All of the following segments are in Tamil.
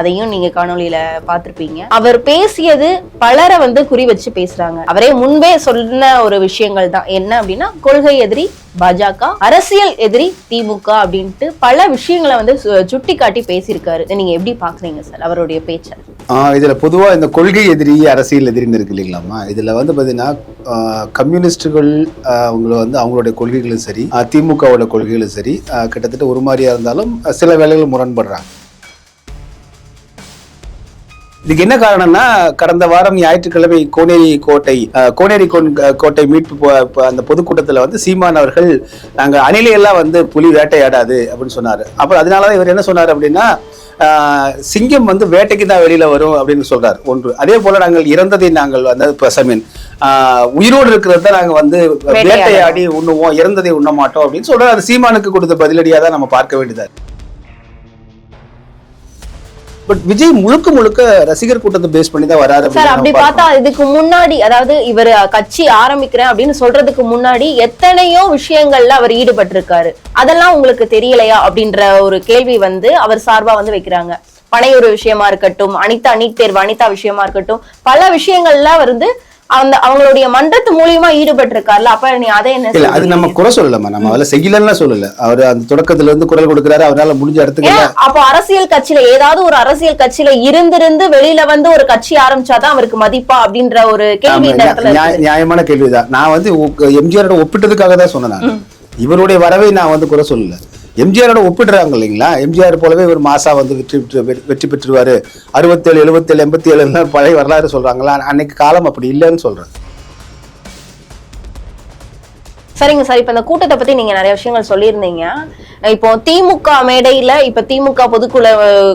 அதையும் நீங்க காணொலியில பார்த்திருப்பீங்க. அவர் பேசியது பலரை குறி வச்சு பேசுறாங்க. அவரே முன்பே சொன்ன ஒரு விஷயங்கள் தான் என்ன அப்படின்னா, கொள்கை எதிரி பாஜக, அரசியல் எதிரி திமுக அப்படின்ட்டு பல விஷயங்களை சுட்டி காட்டி பேசியிருக்காரு. நீங்க எப்படி பாக்குறீங்க சார் அவருடைய பேச்ச? இதுல பொதுவா இந்த கொள்கை எதிரி அரசியல் எதிரின்னு இருக்கு இல்லைங்களாமா. இதுல பாத்தீங்கன்னா கம்யூனிஸ்டுகள் அவங்களுடைய கொள்கைகளும் சரி, திமுகவோட கொள்கைகளும் சரி கிட்டத்தட்ட ஒரு மாதிரியா இருந்தாலும் சில வேளைகள் முரண்படுறாங்க. இதுக்கு என்ன காரணம்னா, கடந்த வாரம் ஞாயிற்றுக்கிழமை கோனேரி கோட்டை மீட்பு அந்த பொதுக்கூட்டத்தில் சீமான் அவர்கள் நாங்கள் அணிலையெல்லாம் புலி வேட்டையாடாது அப்படின்னு சொன்னார். அப்புறம் அதனாலதான் இவர் என்ன சொன்னார் அப்படின்னா, சிங்கம் வேட்டைக்கு தான் வெளியில வரும் அப்படின்னு சொல்றாரு. ஒன்று. அதே போல நாங்கள் இறந்ததை நாங்கள் உயிரோடு இருக்கிறத நாங்க வேட்டையாடி உண்ணுவோம், இறந்ததை உண்ண மாட்டோம் அப்படின்னு சொல்றாரு. அது சீமானுக்கு கொடுத்த பதிலடியா தான் நம்ம பார்க்க வேண்டியதா. பட் விஜய் முழுக்க ரசிகர் கூட்டத்தை பேஸ் பண்ணி தான் வராரு சார். அப்படி பார்த்தா இதுக்கு முன்னாடி, அதாவது இவர் கட்சி ஆரம்பிக்கிறேன் அப்படின்னு சொல்றதுக்கு முன்னாடி எத்தனையோ விஷயங்கள்ல அவர் ஈடுபட்டிருக்காரு. அதெல்லாம் உங்களுக்கு தெரியலையா அப்படின்ற ஒரு கேள்வி அவர் சார்பா வைக்கிறாங்க. பனையூர் விஷயமா இருக்கட்டும், நீட் தேர்வு அனிதா விஷயமா இருக்கட்டும், பல விஷயங்கள்ல அவங்களுடைய மன்றத்து மூலியமா ஈடுபட்டிருக்காருல. அப்ப நீ அதை என்ன இல்ல, அது நம்ம குறை சொல்லலாமா, நம்ம அவளை செய்யலன்னா சொல்லல. அவர் அந்த தொடக்கத்துல இருந்து குரல் கொடுக்கிறாரு, அவரால் முடிஞ்ச இடத்துக்கு. அப்போ அரசியல் கட்சியில ஏதாவது ஒரு அரசியல் கட்சியில இருந்து வெளியில ஒரு கட்சி ஆரம்பிச்சாதான் அவருக்கு மதிப்பா அப்படின்ற ஒரு கேள்வி. நியாயமான கேள்விதான். நான் எம்ஜிஆரோட ஒப்பிட்டதுக்காக தான் சொன்னேன். இவருடைய வரவை நான் குறை சொல்லல. எம்ஜிஆரோட ஒப்பிடுறாங்க இல்லைங்களா. எம்ஜிஆர் போலவே இவர் மாசா வெற்றி பெற்றுருவாரு. 67, 77, 87 பழைய வரலாறு சொல்றாங்களா. அன்னைக்கு காலம் அப்படி இல்லைன்னு சொல்றேன். சரிங்க சார். இப்ப இந்த கூட்டத்தை பத்தி நீங்க நிறைய விஷயங்கள் சொல்லியிருந்தீங்க. இப்போ திமுக மேடையில இப்ப திமுக பொதுக்குழு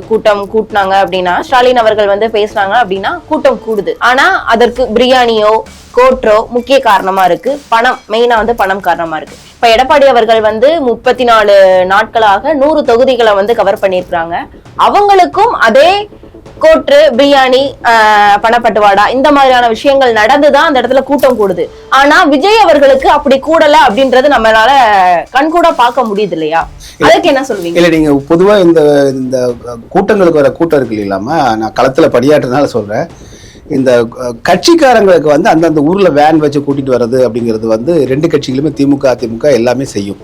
கூட்டம் கூட்டினாங்க அப்படின்னா, ஸ்டாலின் அவர்கள் பேசுறாங்க அப்படின்னா கூட்டம் கூடுது. ஆனா அதற்கு பிரியாணியோ கோட்ரோ முக்கிய காரணமா இருக்கு. பணம், மெயினா பணம் காரணமா இருக்கு. இப்ப எடப்பாடி அவர்கள் 34 நாட்களாக 100 தொகுதிகளை கவர் பண்ணிருக்காங்க. அவங்களுக்கும் அதே கோட்ரு, பிரியாணி, பணப்பட்டுவாடா இந்த மாதிரியான விஷயங்கள் நடந்துதான் அந்த இடத்துல கூட்டம் கூடுது. ஆனா விஜய் அவர்களுக்கு அப்படி கூடல அப்படின்றது நம்மளால கண்கூட பார்க்க முடியுது இல்லையா? அதுக்கு என்ன சொல்வீங்க? இல்ல, நீங்க பொதுவா இந்த கூட்டங்களுக்கு வர கூட்டம் இருக்கு இல்லாம, நான் களத்துல படியாட்டுனால சொல்றேன். இந்த கட்சிக்காரங்களுக்கு அந்தந்த ஊர்ல வேன் வச்சு கூட்டிட்டு வர்றது அப்படிங்கிறது ரெண்டு கட்சிகளுமே திமுக அதிமுக எல்லாமே செய்யும்.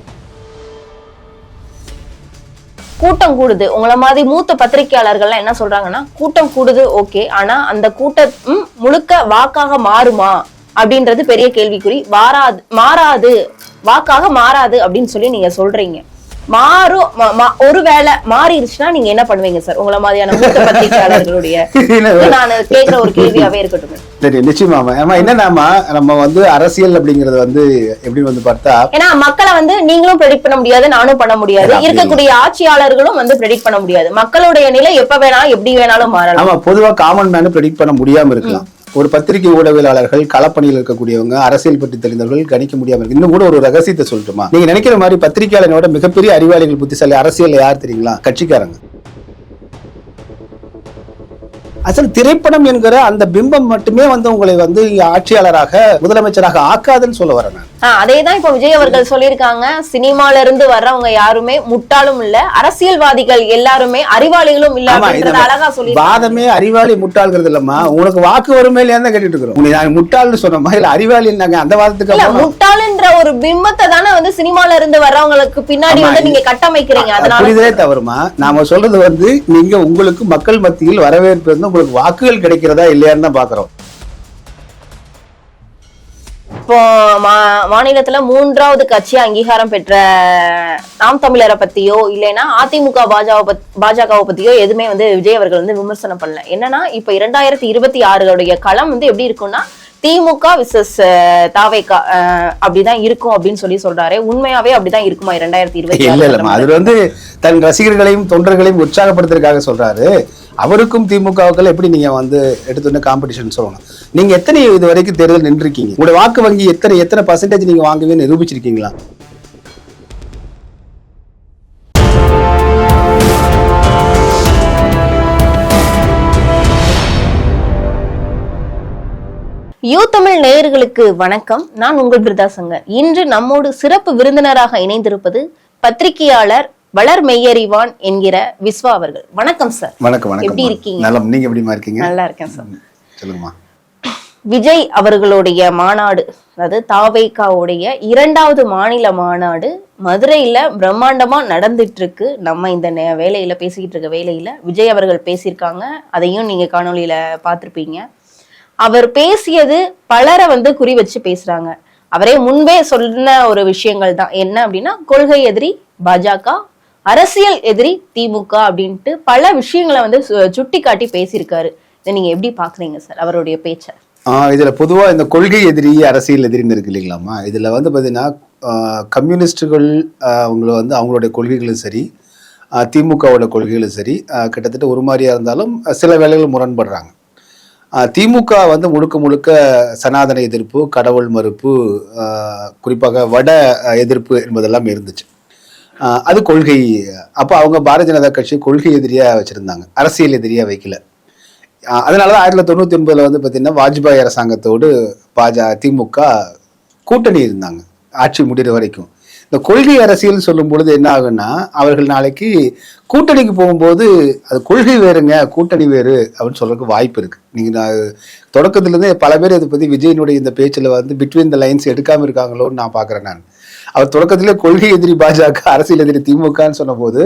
கூட்டம் கூடுது. உங்களை மாதிரி மூத்த பத்திரிகையாளர்கள் என்ன சொல்றாங்கன்னா, கூட்டம் கூடுது ஓகே, ஆனா அந்த கூட்டம் முழுக்க வாக்காக மாறுமா அப்படின்றது பெரிய கேள்விக்குறி. மாறாது, வாக்காக மாறாது அப்படின்னு சொல்லி நீங்க சொல்றீங்க. ஒருவேளை மாறிடுச்சுன்னா நீங்க என்ன பண்ணுவீங்க சார்? உங்களை மாதிரியான மூத்த பத்திரிகையாளர்களுடைய நான் கேட்கிற ஒரு கேள்வியாவே இருக்கட்டும். சரி, நிச்சயமா. என்னன்னா, நம்ம அரசியல் அப்படிங்கறது எப்படி பார்த்தா, ஏன்னா மக்களை நீங்களும் ப்ரெடிக்ட் பண்ண முடியாது, நானும் பண்ண முடியாது, இருக்கக்கூடிய ஆட்சியாளர்களும் ப்ரெடிக்ட் பண்ண முடியாது. மக்களுடைய நிலை எப்ப வேணாலும் எப்படி வேணாலும் மாறலாம். ஆமா, பொதுவா காமன் மேன் ப்ரெடிக்ட் பண்ண முடியாம இருக்கலாம். ஒரு பத்திரிகை ஊடகவியலாளர்கள், களப்பணியில் இருக்கக்கூடியவங்க, அரசியல் பற்றி தெரிந்தவர்கள் கணிக்க முடியாம இருக்கு. இன்னும் கூட ஒரு ரகசியத்தை சொல்லட்டுமா? நீங்க நினைக்கிற மாதிரி பத்திரிகையாளனோட மிகப்பெரிய அறிவாளிகள், புத்திசாலி அரசியல் யார் தெரியுங்களா? கட்சிக்காரங்க. அசல் திரைப்படம் என்கிற அந்த பிம்பம் மட்டுமே உங்களை ஆட்சியாளராக, முதலமைச்சராக ஆக்காதுன்னு சொல்ல வரேன். அதேதான் இப்ப விஜய் அவர்கள் சொல்லியிருக்காங்க. சினிமால இருந்து வர்றவங்க யாருமே முட்டாளும் இல்ல, அரசியல்வாதிகள் எல்லாருமே அறிவாளிகளும் இல்ல. அழகா சொல்லி வாதமே அறிவாளி முட்டாள்ங்கிறது இல்லம்மா. உனக்கு வாக்கு வருமே இல்லையா தான் கேட்டுட்டு இருக்கிறோம். முட்டாள்னு சொன்னோமா இல்ல அறிவாளி அந்த வாதத்துக்கு? முட்டாளுன்ற ஒரு பிம்பத்தை தானே சினிமால இருந்து வர்றவங்களுக்கு பின்னாடி நீங்க கட்டமைக்கிறீங்க. அதனால புரிதலே தவறுமா. நாம சொல்றது நீங்க உங்களுக்கு மக்கள் மத்தியில் வரவேற்பு உங்களுக்கு வாக்குகள் கிடைக்கிறதா இல்லையான்னு தான் பாக்குறோம். இப்போ மாநிலத்துல 3வது கட்சியா அங்கீகாரம் பெற்ற நாம் தமிழரை பத்தியோ இல்லைன்னா அதிமுக பாஜகவை பத்தியோ எதுவுமே விஜய் அவர்கள் விமர்சனம் பண்ணல. என்னன்னா இப்ப 2026 களம் எப்படி இருக்கும்னா, திமுக விசஸ் தாவேகா அப்படிதான் இருக்கும் அப்படின்னு சொல்றாரு. உண்மையாவே அப்படிதான் இருக்குமா 2026? அது தன் ரசிகர்களையும் தொண்டர்களையும் உற்சாகப்படுத்துறதுக்காக சொல்றாரு. அவருக்கும் திமுகவுக்கு எப்படி நீங்க எடுத்து காம்படிஷன் சொல்லணும். நீங்க எத்தனை இது வரைக்கும் தேர்தல் நின்றுருக்கீங்க? உங்களோட வாக்கு வங்கி எத்தனை % நீங்க வாங்குவே நிரூபிச்சிருக்கீங்களா? யூ தமிழ் நேயர்களுக்கு வணக்கம். நான் உங்கள் பிருதா சங்கர். இன்று நம்மோடு சிறப்பு விருந்தினராக இணைந்திருப்பது பத்திரிகையாளர், வளர் மெய்யறிவான் என்கிற விஸ்வா அவர்கள். வணக்கம் சார். வணக்கம். வணக்கம். எப்படி இருக்கீங்க? நல்லா. நீங்க எப்படிமா இருக்கீங்க? நல்லா இருக்கேன் சார். சொல்லுங்கம்மா. விஜய் அவர்களுடைய மாநாடு, அதாவது தாவேகாவுடைய 2வது மாநில மாநாடு மதுரையில பிரம்மாண்டமா நடந்துட்டு இருக்கு. நம்ம இந்த வேலையில பேசிக்கிட்டு இருக்க வேலையில விஜய் அவர்கள் பேசியிருக்காங்க. அதையும் நீங்க காணொலியில பார்த்திருப்பீங்க. அவர் பேசியது பலரை குறி வச்சு பேசுறாங்க. அவரே முன்பே சொன்ன ஒரு விஷயங்கள் தான். என்ன அப்படின்னா, கொள்கை எதிரி பாஜக, அரசியல் எதிரி திமுக அப்படின்ட்டு பல விஷயங்களை சுட்டி காட்டி பேசியிருக்காரு. இதை நீங்க எப்படி பாக்குறீங்க சார் அவருடைய பேச்ச? இதுல பொதுவா இந்த கொள்கை எதிரி அரசியல் எதிரின்னு இருக்கு இல்லைங்களாமா. இதுல பாத்தீங்கன்னா கம்யூனிஸ்டுகள் அவங்களுடைய கொள்கைகளும் சரி, திமுகவோட கொள்கைகளும் சரி கிட்டத்தட்ட ஒரு மாதிரியா இருந்தாலும் சில வேளைகள் முரண்படுறாங்க. திமுக முழுக்க முழுக்க சனாதன எதிர்ப்பு, கடவுள் மறுப்பு, குறிப்பாக வட எதிர்ப்பு என்பதெல்லாம் இருந்துச்சு. அது கொள்கை. அப்போ அவங்க பாரதிய ஜனதா கட்சி கொள்கை எதிரியா வச்சிருந்தாங்க, அரசியல் எதிரியா வைக்கல. அதனாலதான் 1999 பார்த்தீங்கன்னா வாஜ்பாய் அரசாங்கத்தோடு திமுக கூட்டணி இருந்தாங்க ஆட்சி முடிகிற வரைக்கும். இந்த கொள்கை அரசியல் சொல்லும் பொழுது என்ன ஆகுன்னா, அவர்கள் நாளைக்கு கூட்டணிக்கு போகும்போது அது கொள்கை வேறுங்க, கூட்டணி வேறு அப்படின்னு சொல்றதுக்கு வாய்ப்பு இருக்கு. நீங்க தொடக்கத்திலிருந்தே பல பேர் இதை பத்தி விஜயனுடைய இந்த பேச்சுல பிட்வீன் த லைன்ஸ் எடுக்காம இருக்காங்களோன்னு நான் பாக்குறேன். நான் அவர் தொடக்கத்திலே கொள்கை எதிரி பாஜக, அரசியல் எதிரி திமுகன்னு சொன்ன போது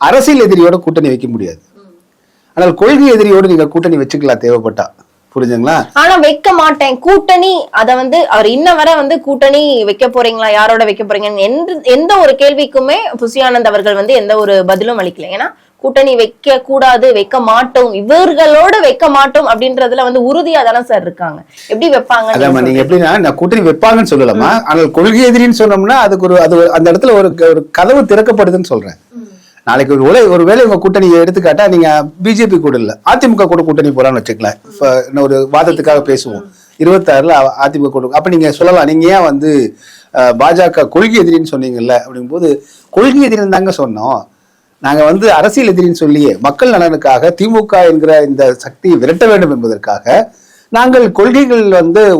அரசியல் எதிரியோட கூட்டணி வைக்க முடியாது. ஆனால் கொள்கை எதிரியோடு நீங்க கூட்டணி வச்சுக்கலாம் தேவைப்பட்டா. புரிஞ்சுங்களா? ஆனா வைக்க மாட்டேன் கூட்டணி. அத அவர் இன்ன வரை கூட்டணி வைக்க போறீங்களா, யாரோட வைக்க போறீங்க, எந்த ஒரு கேள்விக்குமே புசி ஆனந்த் அவர்கள் எந்த ஒரு பதிலும் அளிக்கல. ஏன்னா கூட்டணி வைக்க கூடாது, வைக்க மாட்டோம், இவர்களோட வைக்க மாட்டோம் அப்படின்றதுல உறுதியா தானே சார் இருக்காங்க. எப்படி வைப்பாங்க? நீங்க எப்படின்னா, நான் கூட்டணி வைப்பாங்கன்னு சொல்லலாமா, ஆனால் கொள்கை எதிரின்னு சொன்னோம்னா அதுக்கு அது அந்த இடத்துல ஒரு கதவு திறக்கப்படுதுன்னு சொல்றேன். நாளைக்கு ஒரு வேலை உங்க கூட்டணியை எடுத்துக்காட்டா, நீங்க பிஜேபி கூட இல்ல, அதிமுக கூட கூட்டணி போறான்னு வச்சுக்கலாம். ஒரு வாதத்துக்காக பேசுவோம். 26ல அதிமுக கூட. அப்ப நீங்க சொல்லலாம், நீங்க ஏன் பாஜக கொள்கை எதிரின்னு சொன்னீங்கல்ல அப்படிங்கும் போது, கொள்கை எதிரின்னு தாங்க சொன்னோம். நாங்க அரசியல் எதிரின்னு சொல்லியே மக்கள் நலனுக்காக திமுக என்கிற இந்த சக்தியை விரட்ட வேண்டும் என்பதற்காக நாங்கள் கொள்கைகள்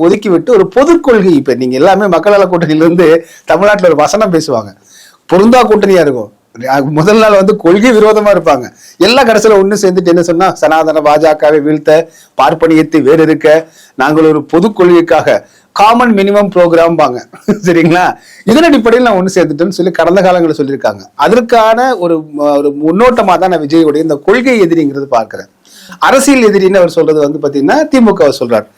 ஒதுக்கிவிட்டு ஒரு பொது கொள்கை. இப்ப நீங்க எல்லாமே மக்கள் நல கூட்டணியிலிருந்து தமிழ்நாட்டுல ஒரு வசனம் பேசுவாங்க, பொருந்தா கூட்டணியா இருக்கும். முதல் நாள் கொள்கை விரோதமா இருப்பாங்க, எல்லா கடைசியில ஒண்ணு சேர்ந்துட்டு என்ன சொன்னா, சனாதன பாஜகவை வீழ்த்த, பார்ப்பனியத்தை வேறு இருக்க, நாங்கள் ஒரு பொது கொள்கைக்காக காமன் மினிமம் ப்ரோக்ராம் பாங்க. சரிங்களா? இதன் அடிப்படையில் நான் ஒண்ணு சேர்ந்துட்டேன்னு சொல்லி கடந்த காலங்களில் சொல்லியிருக்காங்க. அதற்கான ஒரு முன்னோட்டமா தான் நான் விஜயோடைய இந்த கொள்கை எதிரிங்கிறது பார்க்கிறேன். அரசியல் எதிரின்னு அவர் சொல்றது பாத்தீங்கன்னா திமுக சொல்றாரு.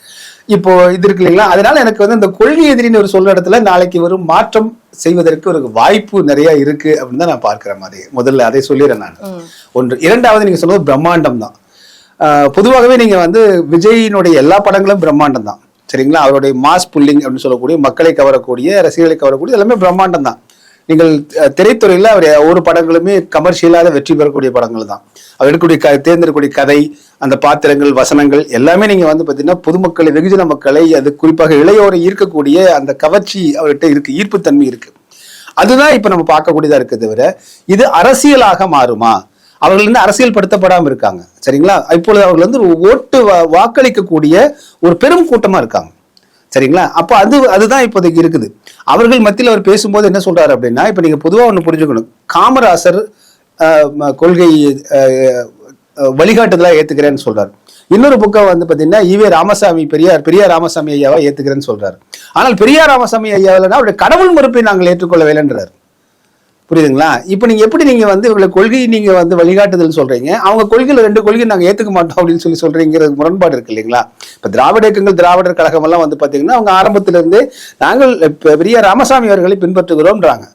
இப்போ இது இருக்கு இல்லைங்களா? அதனால எனக்கு இந்த கொள்கை எதிரின்னு ஒரு சொல்ற இடத்துல நாளைக்கு வரும் மாற்றம் செய்வதற்கு ஒரு வாய்ப்பு நிறைய இருக்கு அப்படின்னு தான் நான் பார்க்கிற மாதிரி. முதல்ல அதை சொல்லிடுறேன் நான். ஒன்று. இரண்டாவது, நீங்க சொல்றது பிரம்மாண்டம் தான். பொதுவாகவே நீங்க விஜயினுடைய எல்லா படங்களும் பிரம்மாண்டம் தான். சரிங்களா? அவருடைய மாஸ் புல்லிங் அப்படின்னு சொல்லக்கூடிய, மக்களை கவரக்கூடிய, ரசிகர்களை கவரக்கூடிய எல்லாமே பிரம்மாண்டம் தான். நீங்கள் திரைத்துறையில அவர் ஒரு படங்களுமே கமர்ஷியலாக வெற்றி பெறக்கூடிய படங்கள் தான். அவர் எடுக்கக்கூடிய தேர்ந்தெடுக்கக்கூடிய கதை, அந்த பாத்திரங்கள், வசனங்கள் எல்லாமே நீங்க பாத்தீங்கன்னா பொதுமக்களை, வெகுஜன மக்களை, அது குறிப்பாக இளையோரை ஈர்க்கக்கூடிய அந்த கவர்ச்சி அவர்கிட்ட இருக்கு, ஈர்ப்புத்தன்மை இருக்கு. அதுதான் இப்ப நம்ம பார்க்கக்கூடியதா இருக்கு. தவிர இது அரசியலாக மாறுமா? அவர்கள் அரசியல் படுத்தப்படாம இருக்காங்க. சரிங்களா? இப்பொழுது அவர்கள் ஓட்டு வாக்களிக்கக்கூடிய ஒரு பெரும் கூட்டமா இருக்காங்க. சரிங்களா? அப்ப அதுதான் இப்போதைக்கு இருக்குது. அவர்கள் மத்தியில் அவர் பேசும்போது என்ன சொல்றாரு அப்படின்னா, இப்ப நீங்க பொதுவா ஒண்ணு புரிஞ்சுக்கணும். காமராசர் கொள்கை வழிகாட்டுதலா ஏத்துக்கிறேன்னு சொல்றாரு. இன்னொரு பக்கம் பாத்தீங்கன்னா ஈவே ராமசாமி, பெரியார் ராமசாமி ஐயாவா ஏத்துக்கிறேன்னு சொல்றாரு. ஆனால் பெரியார் ராமசாமி ஐயாவில்னா அவருடைய கடவுள் மறுப்பை நாங்கள் ஏற்றுக்கொள்ளவில்லைன்றார். புரியுதுங்களா? இப்ப நீங்க எப்படி நீங்க இவங்களை கொள்கை நீங்க வழிகாட்டுதல் சொல்றீங்க, அவங்க கொள்கையில 2 கொள்கை நாங்க ஏத்துக்க மாட்டோம் அப்படின்னு சொல்றீங்கிறது முரண்பாடு இருக்கு இல்லைங்களா? இப்ப திராவிட இயக்கங்கள், திராவிடர் கழகம் எல்லாம் பாத்தீங்கன்னா அவங்க ஆரம்பத்திலிருந்து நாங்கள் பெரியார் ராமசாமி அவர்களை பின்பற்றுகிறோம்ன்றாங்க.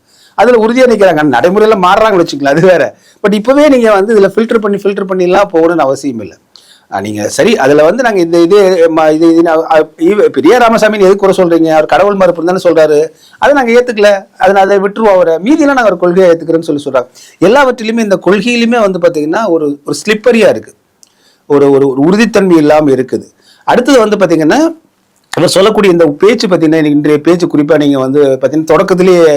அதுல உறுதியா நிக்கிறாங்க. நடைமுறையில மாறுறாங்கன்னு வச்சுக்கலாம், அது வேற. பட் இப்பவே நீங்க இதுல ஃபில்டர் பண்ணி எல்லாம் போகணும்னு அவசியம் இல்லை. நீங்க சரி, அதுல நாங்க பெரியார் ராமசாமி எது குறை சொல்றீங்க, அவர் கடவுள் மறுப்பு தானே சொல்றாரு, அதை நாங்க ஏத்துக்கல, அதை விட்டுருவோம், அவரை மீதியெல்லாம் நாங்க ஒரு கொள்கையை ஏத்துக்கிறேன்னு சொல்றாங்க. எல்லாவற்றிலுமே இந்த கொள்கையிலுமே பாத்தீங்கன்னா ஒரு ஸ்லிப்பரியா இருக்கு, ஒரு உறுதித்தன்மை இல்லாம இருக்குது. அடுத்தது பாத்தீங்கன்னா அவர் சொல்லக்கூடிய இந்த பேச்சு பார்த்தீங்கன்னா, இன்றைய பேச்சு குறிப்பா நீங்க பார்த்தீங்கன்னா தொடக்கத்திலேயே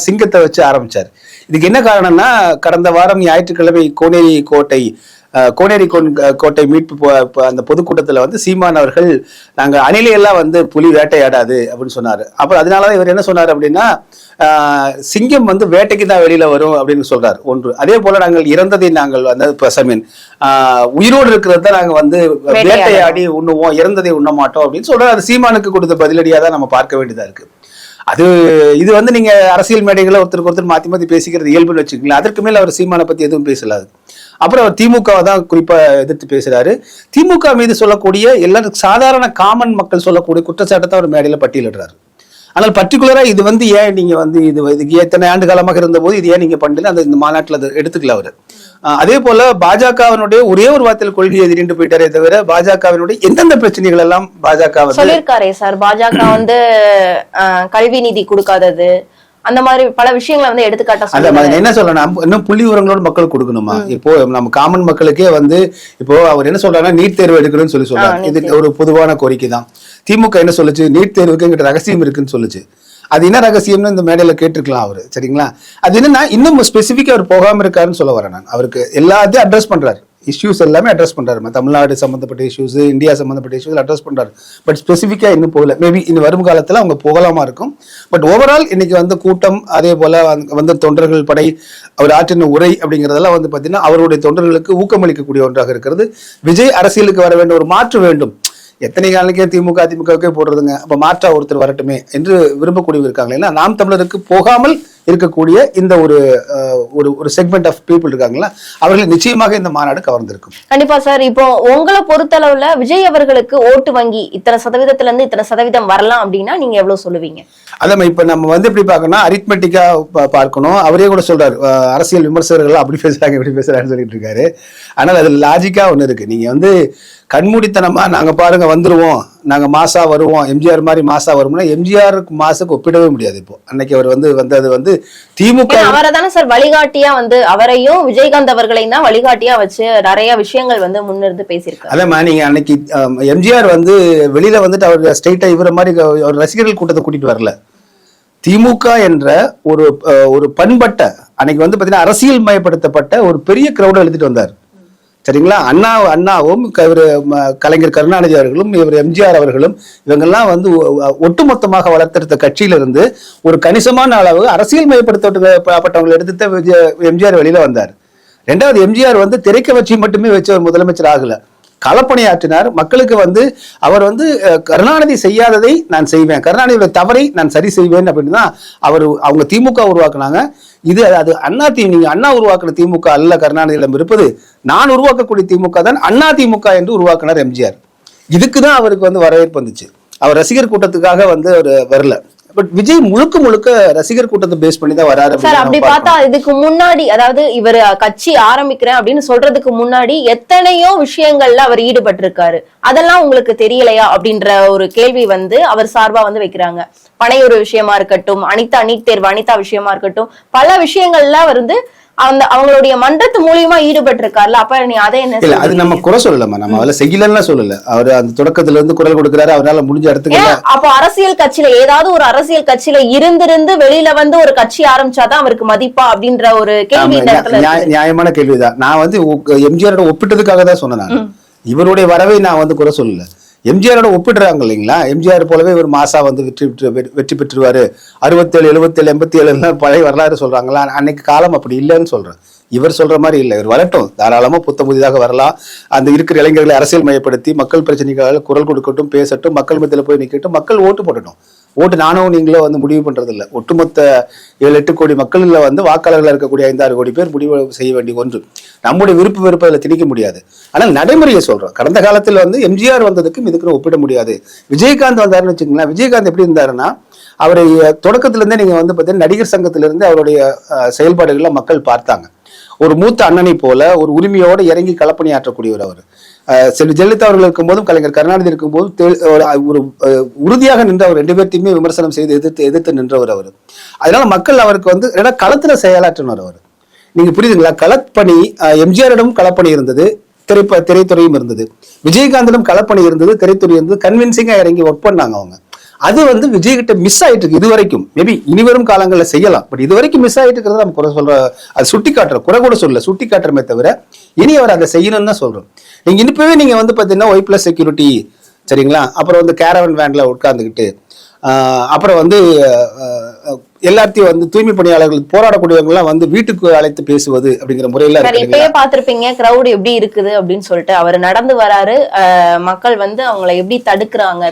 சிங்கத்தை வச்சு ஆரம்பிச்சார். இதுக்கு என்ன காரணம்னா, கடந்த வாரம் ஞாயிற்றுக்கிழமை கோனேரி கோட்டை கோனேரி கோட்டை மீட்பு அந்த பொதுக்கூட்டத்துல வந்து சீமான் அவர்கள் நாங்க அணிலையெல்லாம் வந்து புலி வேட்டையாடாது அப்படின்னு சொன்னாரு. அப்புறம் அதனாலதான் இவர் என்ன சொன்னாரு அப்படின்னா, சிங்கம் வந்து வேட்டைக்கு தான் வெளியில வரும் அப்படின்னு சொல்றாரு ஒன்று. அதே போல நாங்கள் இறந்ததை நாங்கள் வந்து உயிரோடு இருக்கிறது தான் நாங்க வந்து வேட்டையாடி உண்ணுவோம், இறந்ததை உண்ண மாட்டோம் அப்படின்னு சொல்றாரு. அது சீமானுக்கு கொடுத்த பதிலடியா தான் நம்ம பார்க்க வேண்டியதா இருக்கு. இது வந்து நீங்க அரசியல் மேடைகளை ஒருத்தருக்கு ஒருத்தர் மாத்தி மாத்தி பேசிக்கிறது இயல்புன்னு வச்சுக்கலாம். அதற்கு மேல அவர் சீமானை பத்தி எதுவும் பேசலாது. அப்புறம் அவர் திமுகவை தான் குறிப்பா எதிர்த்து பேசுறாரு. திமுக மீது சொல்லக்கூடிய எல்லாரும் சாதாரண காமன் மக்கள் சொல்லக்கூடிய குற்றச்சாட்டை அவர் மேடையில பட்டியலிடுறாரு. ஆனால் பர்டிகுலரா இது வந்து ஏன் நீங்க வந்து இதுக்கு எத்தனை ஆண்டு காலமாக இருந்த போது இது ஏன் நீங்க பண்ணல, அந்த இந்த மாநாட்டில் அதை எடுத்துக்கல அவரு. அதே போல பாஜகவினுடைய ஒரே ஒரு வார்த்தையில் கொள்கை எதிரிட்டு போயிட்டாரே தவிர பாஜகவினுடைய எந்தெந்த பிரச்சனைகள் எல்லாம் பாஜக சொல்லியிருக்காரே சார். பாஜக வந்து கல்வி நிதி கொடுக்காதது, அந்த மாதிரி பல விஷயங்களை வந்து எடுத்துக்காட்ட அந்த மாதிரி என்ன சொல்லணும், இன்னும் புள்ளி விவரங்களோட மக்களுக்கு கொடுக்கணுமா? இப்போ நம்ம காமன் மக்களுக்கே வந்து இப்போ அவர் என்ன சொல்றாங்கன்னா நீட் தேர்வு எடுக்கணும்னு சொல்றாங்க. இது ஒரு பொதுவான கோரிக்கை தான். திமுக என்ன சொல்லுச்சு, நீட் தேர்வுக்கு எங்கிட்ட ரகசியம் இருக்குன்னு சொல்லுச்சு. அது என்ன ரகசியம்னு இந்த மேடையில கேட்டிருக்கலாம் அவரு. சரிங்களா, அது என்னன்னா இன்னும் ஸ்பெசிபிக்கா அவர் போகாம இருக்காருன்னு சொல்ல வரேன் நான். அவருக்கு எல்லாத்தையும் அட்ரஸ் பண்றாரு, இஷ்யூஸ் எல்லாமே அட்ரஸ் பண்றாரு. தமிழ்நாடு சம்பந்தப்பட்ட இஷ்யூஸ், இந்தியா சம்பந்தப்பட்ட இஷ்யூஸ் அட்ரஸ் பண்றாரு. பட் ஸ்பெசிஃபிக்கா இன்னும் போகல. மேபி இன்னும் வரும் காலத்துல அவங்க போகலாமா இருக்கும். பட் ஓவரால் இன்னைக்கு வந்து கூட்டம், அதே போல வந்து தொண்டர்கள் படை, அவர் ஆற்றின உரை அப்படிங்கறதெல்லாம் வந்து பாத்தீங்கன்னா அவருடைய தொண்டர்களுக்கு ஊக்கமளிக்கக்கூடிய ஒன்றாக இருக்கிறது. விஜய் அரசியலுக்கு வர வேண்டும், ஒரு மாற்று வேண்டும். எத்தனை காலக்கே திமுகவுக்கே போடுறதுங்க, அப்ப மாற்றா ஒருத்தர் வரட்டுமே என்று விரும்பக்கூடியவர் இருக்காங்க. ஏன்னா நாம் தமிழருக்கு போகாமல் இருக்கக்கூடிய இந்த ஒரு செக்மெண்ட் ஆஃப் பீப்புள் இருக்காங்களா, அவர்கள் நிச்சயமாக இந்த மாநாடு கவர்ந்திருக்கும். கண்டிப்பா சார். இப்போ உங்களை பொறுத்தளவுல விஜய் அவர்களுக்கு ஓட்டு வங்கி இத்தனை சதவீதத்துல இருந்து இத்தனை சதவீதம் வரலாம் அப்படின்னா நீங்க எவ்வளவு சொல்லுவீங்க? அதான் இப்ப நம்ம வந்து எப்படி பார்க்கணும், அரித்மெட்டிக்கா பார்க்கணும். அவரே கூட சொல்றாரு, அரசியல் விமர்சகர்கள் அப்படி பேசுறாங்க இப்படி பேசுறாங்கன்னு சொல்லிட்டு இருக்காரு. ஆனால் அது லாஜிக்கா ஒண்ணு இருக்கு. நீங்க வந்து கண்மூடித்தனமா நாங்க பாருங்க வந்துருவோம், நாங்க மாசா வருவோம், எம்ஜிஆர் மாதிரி மாசா வருவோம்னா எம்ஜிஆருக்கு மாசுக்கு ஒப்பிடவே முடியாது. இப்போ அன்னைக்கு அவர் வந்தது வந்து திமுக அவரை தானே சார் வழிகாட்டியா வந்து அவரையும் விஜயகாந்த் அவர்களையும் தான் வழிகாட்டியா வச்சு நிறைய விஷயங்கள் வந்து முன்னிருந்து பேசியிருக்காரு. அதேமா நீங்க அன்னைக்கு எம்ஜிஆர் வந்து வெளியில வந்துட்டு அவர் ஸ்ட்ரெயிட்டா இவர மாதிரி அவர் ரசிகர்கள் கூட்டத்தை கூட்டிட்டு வரல. திமுக என்ற ஒரு பண்பட்ட அன்னைக்கு வந்து பாத்தீங்கன்னா அரசியல் மயப்படுத்தப்பட்ட ஒரு பெரிய கிரௌட எழுதிட்டு வந்தார். சரிங்களா, அண்ணாவும் கலைஞர் கருணாநிதி அவர்களும் இவர் எம்ஜிஆர் அவர்களும் இவங்கெல்லாம் வந்து ஒட்டுமொத்தமாக வளர்த்தெடுத்த கட்சியிலிருந்து ஒரு கணிசமான அளவு அரசியல் மயப்படுத்தப்பட்டவங்களை எடுத்து எம்ஜிஆர் வெளியில வந்தார். ரெண்டாவது, எம்ஜிஆர் வந்து திரைக்க வச்சு மட்டுமே வச்சு ஒரு முதலமைச்சர் ஆகல, களப்பணியாற்றினார். மக்களுக்கு வந்து அவர் வந்து கருணாநிதி செய்யாததை நான் செய்வேன், கருணாநிதியோட தவறை நான் சரி செய்வேன் அப்படின்னு தான் அவங்க திமுக உருவாக்குனாங்க. அது நீங்க அண்ணா உருவாக்குன திமுக அல்ல, கருணாநிதியிடம் இருப்பது நான் உருவாக்கக்கூடிய திமுக தான் அண்ணா திமுக என்று உருவாக்கினார் எம்ஜிஆர். இதுக்குதான் அவருக்கு வந்து வரவேற்பு வந்துச்சு. அவர் ரசிகர் கூட்டத்துக்காக வந்து அவர் வரல. பட் விஜய் முழுக்க ரசிகர் கூட்டத்தை பேஸ் பண்ணி தான் வராரு. அப்படி பார்த்தா இதுக்கு முன்னாடி, அதாவது இவர் கட்சி ஆரம்பிக்கிறேன் அப்படின்னு சொல்றதுக்கு முன்னாடி எத்தனையோ விஷயங்கள்ல அவர் ஈடுபட்டிருக்காரு. அதெல்லாம் உங்களுக்கு தெரியலையா அப்படின்ற ஒரு கேள்வி வந்து அவர் சார்பா வந்து வைக்கிறாங்க. பனையூர் விஷயமா இருக்கட்டும், நீட் தேர்வு அனிதா விஷயமா இருக்கட்டும், பல விஷயங்கள்ல அவர் வந்து அவங்களுடைய மன்றத்து மூலியமா ஈடுபட்டு இருக்காருல்ல. அப்ப நீ அதை என்ன இல்ல, அது நம்ம குறை சொல்லலாமா, நம்ம அவளை செய்யலன்னா சொல்லல. அவர் அந்த தொடக்கத்துல இருந்து குரல் கொடுக்கிறாரு, அவரால் முடிஞ்ச இடத்துக்கு. அப்போ அரசியல் கட்சியில ஏதாவது ஒரு அரசியல் கட்சியில இருந்து வெளியில வந்து ஒரு கட்சி ஆரம்பிச்சாதான் அவருக்கு மதிப்பா அப்படின்ற ஒரு கேள்வி நியாயமான கேள்விதான். நான் வந்து எம்ஜிஆரோட ஒப்பிட்டதுக்காக தான் சொன்னேன். இவருடைய வரவை நான் வந்து குறை சொல்லல. எம்ஜிஆரோட ஒப்பிடுறாங்க இல்லைங்களா, எம்ஜிஆர் போலவே ஒரு மாசா வந்து வெற்றி பெற்றுருவாரு. 67, 77, 87 பழைய வரலாறு சொல்றாங்களா, அன்னைக்கு காலம் அப்படி இல்லைன்னு சொல்றேன். இவர் சொல்ற மாதிரி இல்லை. இவர் வரட்டும், தாராளமா புதிதாக வரலாம். அந்த இருக்கிற இளைஞர்களை அரசியல் மயப்படுத்தி மக்கள் பிரச்சனைக்காக குரல் கொடுக்கட்டும், பேசட்டும், மக்கள் மத்தியில போய் நிக்கட்டும், மக்கள் ஓட்டு போடட்டும். ஓட்டு நானும் நீங்களோ வந்து முடிவு பண்றது இல்லை. ஒட்டுமொத்த 7-8 கோடி மக்கள்ல வந்து வாக்காளர்கள் இருக்கக்கூடிய 5-6 கோடி பேர் முடிவு செய்ய வேண்டிய ஒன்று. நம்முடைய விருப்பம் அதில் திணிக்க முடியாது. ஆனால் நடைமுறையை சொல்றோம். கடந்த காலத்தில் வந்து எம்ஜிஆர் வந்ததுக்கும் இதுக்கு ஒப்பிட முடியாது. விஜயகாந்த் வந்தாருன்னு வச்சுக்கோங்களேன். விஜயகாந்த் எப்படி இருந்தாருன்னா, அவரை தொடக்கத்திலிருந்தே நீங்க வந்து பார்த்தீங்கன்னா நடிகர் சங்கத்திலிருந்து அவருடைய செயல்பாடுகளை மக்கள் பார்த்தாங்க. ஒரு மூத்த அண்ணனை போல ஒரு உரிமையோடு இறங்கி களப்பணியாற்றக்கூடியவர் அவர். செல்வி ஜெயலலிதா அவர்கள் இருக்கும் போதும் கலைஞர் கருணாநிதி இருக்கும் போதும் ஒரு உறுதியாக நின்று அவர் 2 பேர்த்தையுமே விமர்சனம் செய்து எதிர்த்து நின்றவர் அவர். அதனால மக்கள் அவருக்கு வந்து களத்துல செயலாற்றினார் அவர். நீங்க புரியுதுங்களா, களப்பணி எம்ஜிஆரிடம் களப்பணி இருந்தது, திரைத்துறையும் இருந்தது. விஜயகாந்திடம் களப்பணி இருந்தது, திரைத்துறை இருந்தது. கன்வின்சிங்கா இறங்கி ஒர்க் பண்ணாங்க அவங்க. அது வந்து விஜய் கிட்ட மிஸ் ஆயிட்டு இருக்கு இது வரைக்கும். மேபி இனிவரும் காலங்களில் செய்யலாம், பட் இது வரைக்கும் மிஸ் ஆயிட்டு இருக்கிறத நம்ம குறை சொல்ற, அது சுட்டி காட்டுற, குறை கூட சொல்ல, சுட்டி காட்டுறமே தவிர இனி அவர் அதை செய்யணும்னு தான் சொல்றோம். நீங்க இப்பவே நீங்க வந்து பாத்தீங்கன்னா ஒய்+ செக்யூரிட்டி, சரிங்களா, அப்புறம் வந்து கேரவன் வேன்ல உட்கார்ந்துக்கிட்டு, அப்புறம் வந்து எல்லாத்தையும் வந்து தூய்மை பணியாளர்கள் போராடக்கூடியவங்க எல்லாம் வந்து வீட்டுக்கு அழைத்து பேசுவது அப்படிங்கிற முறையில இப்பயே பாத்திருப்பீங்க கிரௌட் எப்படி இருக்குது அப்படின்னு சொல்லிட்டு. அவர் நடந்து வராரு, மக்கள் வந்து அவங்களை எப்படி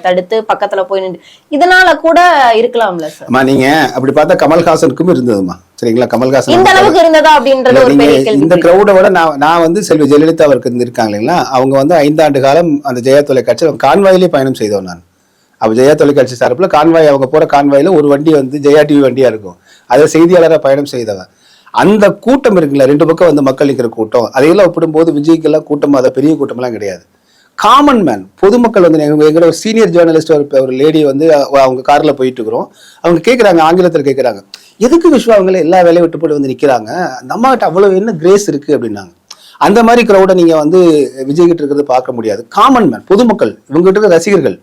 தடுத்து பக்கத்துல போய் நின்று, இதனால கூட இருக்கலாம்ல சார். நீங்க அப்படி பார்த்தா கமல்ஹாசனுக்கும் இருந்ததுமா, சரிங்களா, கமல்ஹாசன் இந்த அளவுக்கு இருந்ததா அப்படின்றது ஒரு பெரிய கேள்வி. இந்த கிரௌட விட நான் வந்து செல்வி ஜெயலலிதா அவருக்கு இருக்காங்க இல்லைங்களா, அவங்க வந்து 5 ஆண்டு காலம் அந்த ஜெயா தொலைக்காட்சி கான்வாயிலே பயணம் செய்தோம் நான். அப்போ ஜெயா தொலைக்காட்சி சார்பில் கான்வாய், அவங்க போற கான்வாயில ஒரு வண்டி வந்து ஜெயா டிவி வண்டியா இருக்கும், அதை செய்தியாளராக பயணம் செய்தவன். அந்த கூட்டம் இருக்குல்ல, 2 பக்கம் வந்து மக்கள் நிற்கிற கூட்டம், அதையெல்லாம் ஒப்பிடும்போது விஜய்க்கெல்லாம் கூட்டம் அதை பெரிய கூட்டம்லாம் கிடையாது. காமன் மேன், பொதுமக்கள் வந்து எங்களோட ஒரு சீனியர் ஜேர்னலிஸ்ட் ஒரு லேடி வந்து அவங்க கார்ல போயிட்டு இருக்கிறோம், அவங்க கேட்குறாங்க, ஆங்கிலத்தில் கேட்குறாங்க, எதுக்கு விஸ்வா அவங்களே எல்லா வேலையை விட்டு போட்டு வந்து நிற்கிறாங்க, நம்மகிட்ட அவ்வளவு என்ன கிரேஸ் இருக்கு அப்படின்னாங்க. அந்த மாதிரி கிரௌடை நீங்க வந்து விஜய் கிட்ட இருக்கிறது பார்க்க முடியாது. காமன் மேன், பொதுமக்கள், இவங்க கிட்ட ரசிகர்கள்,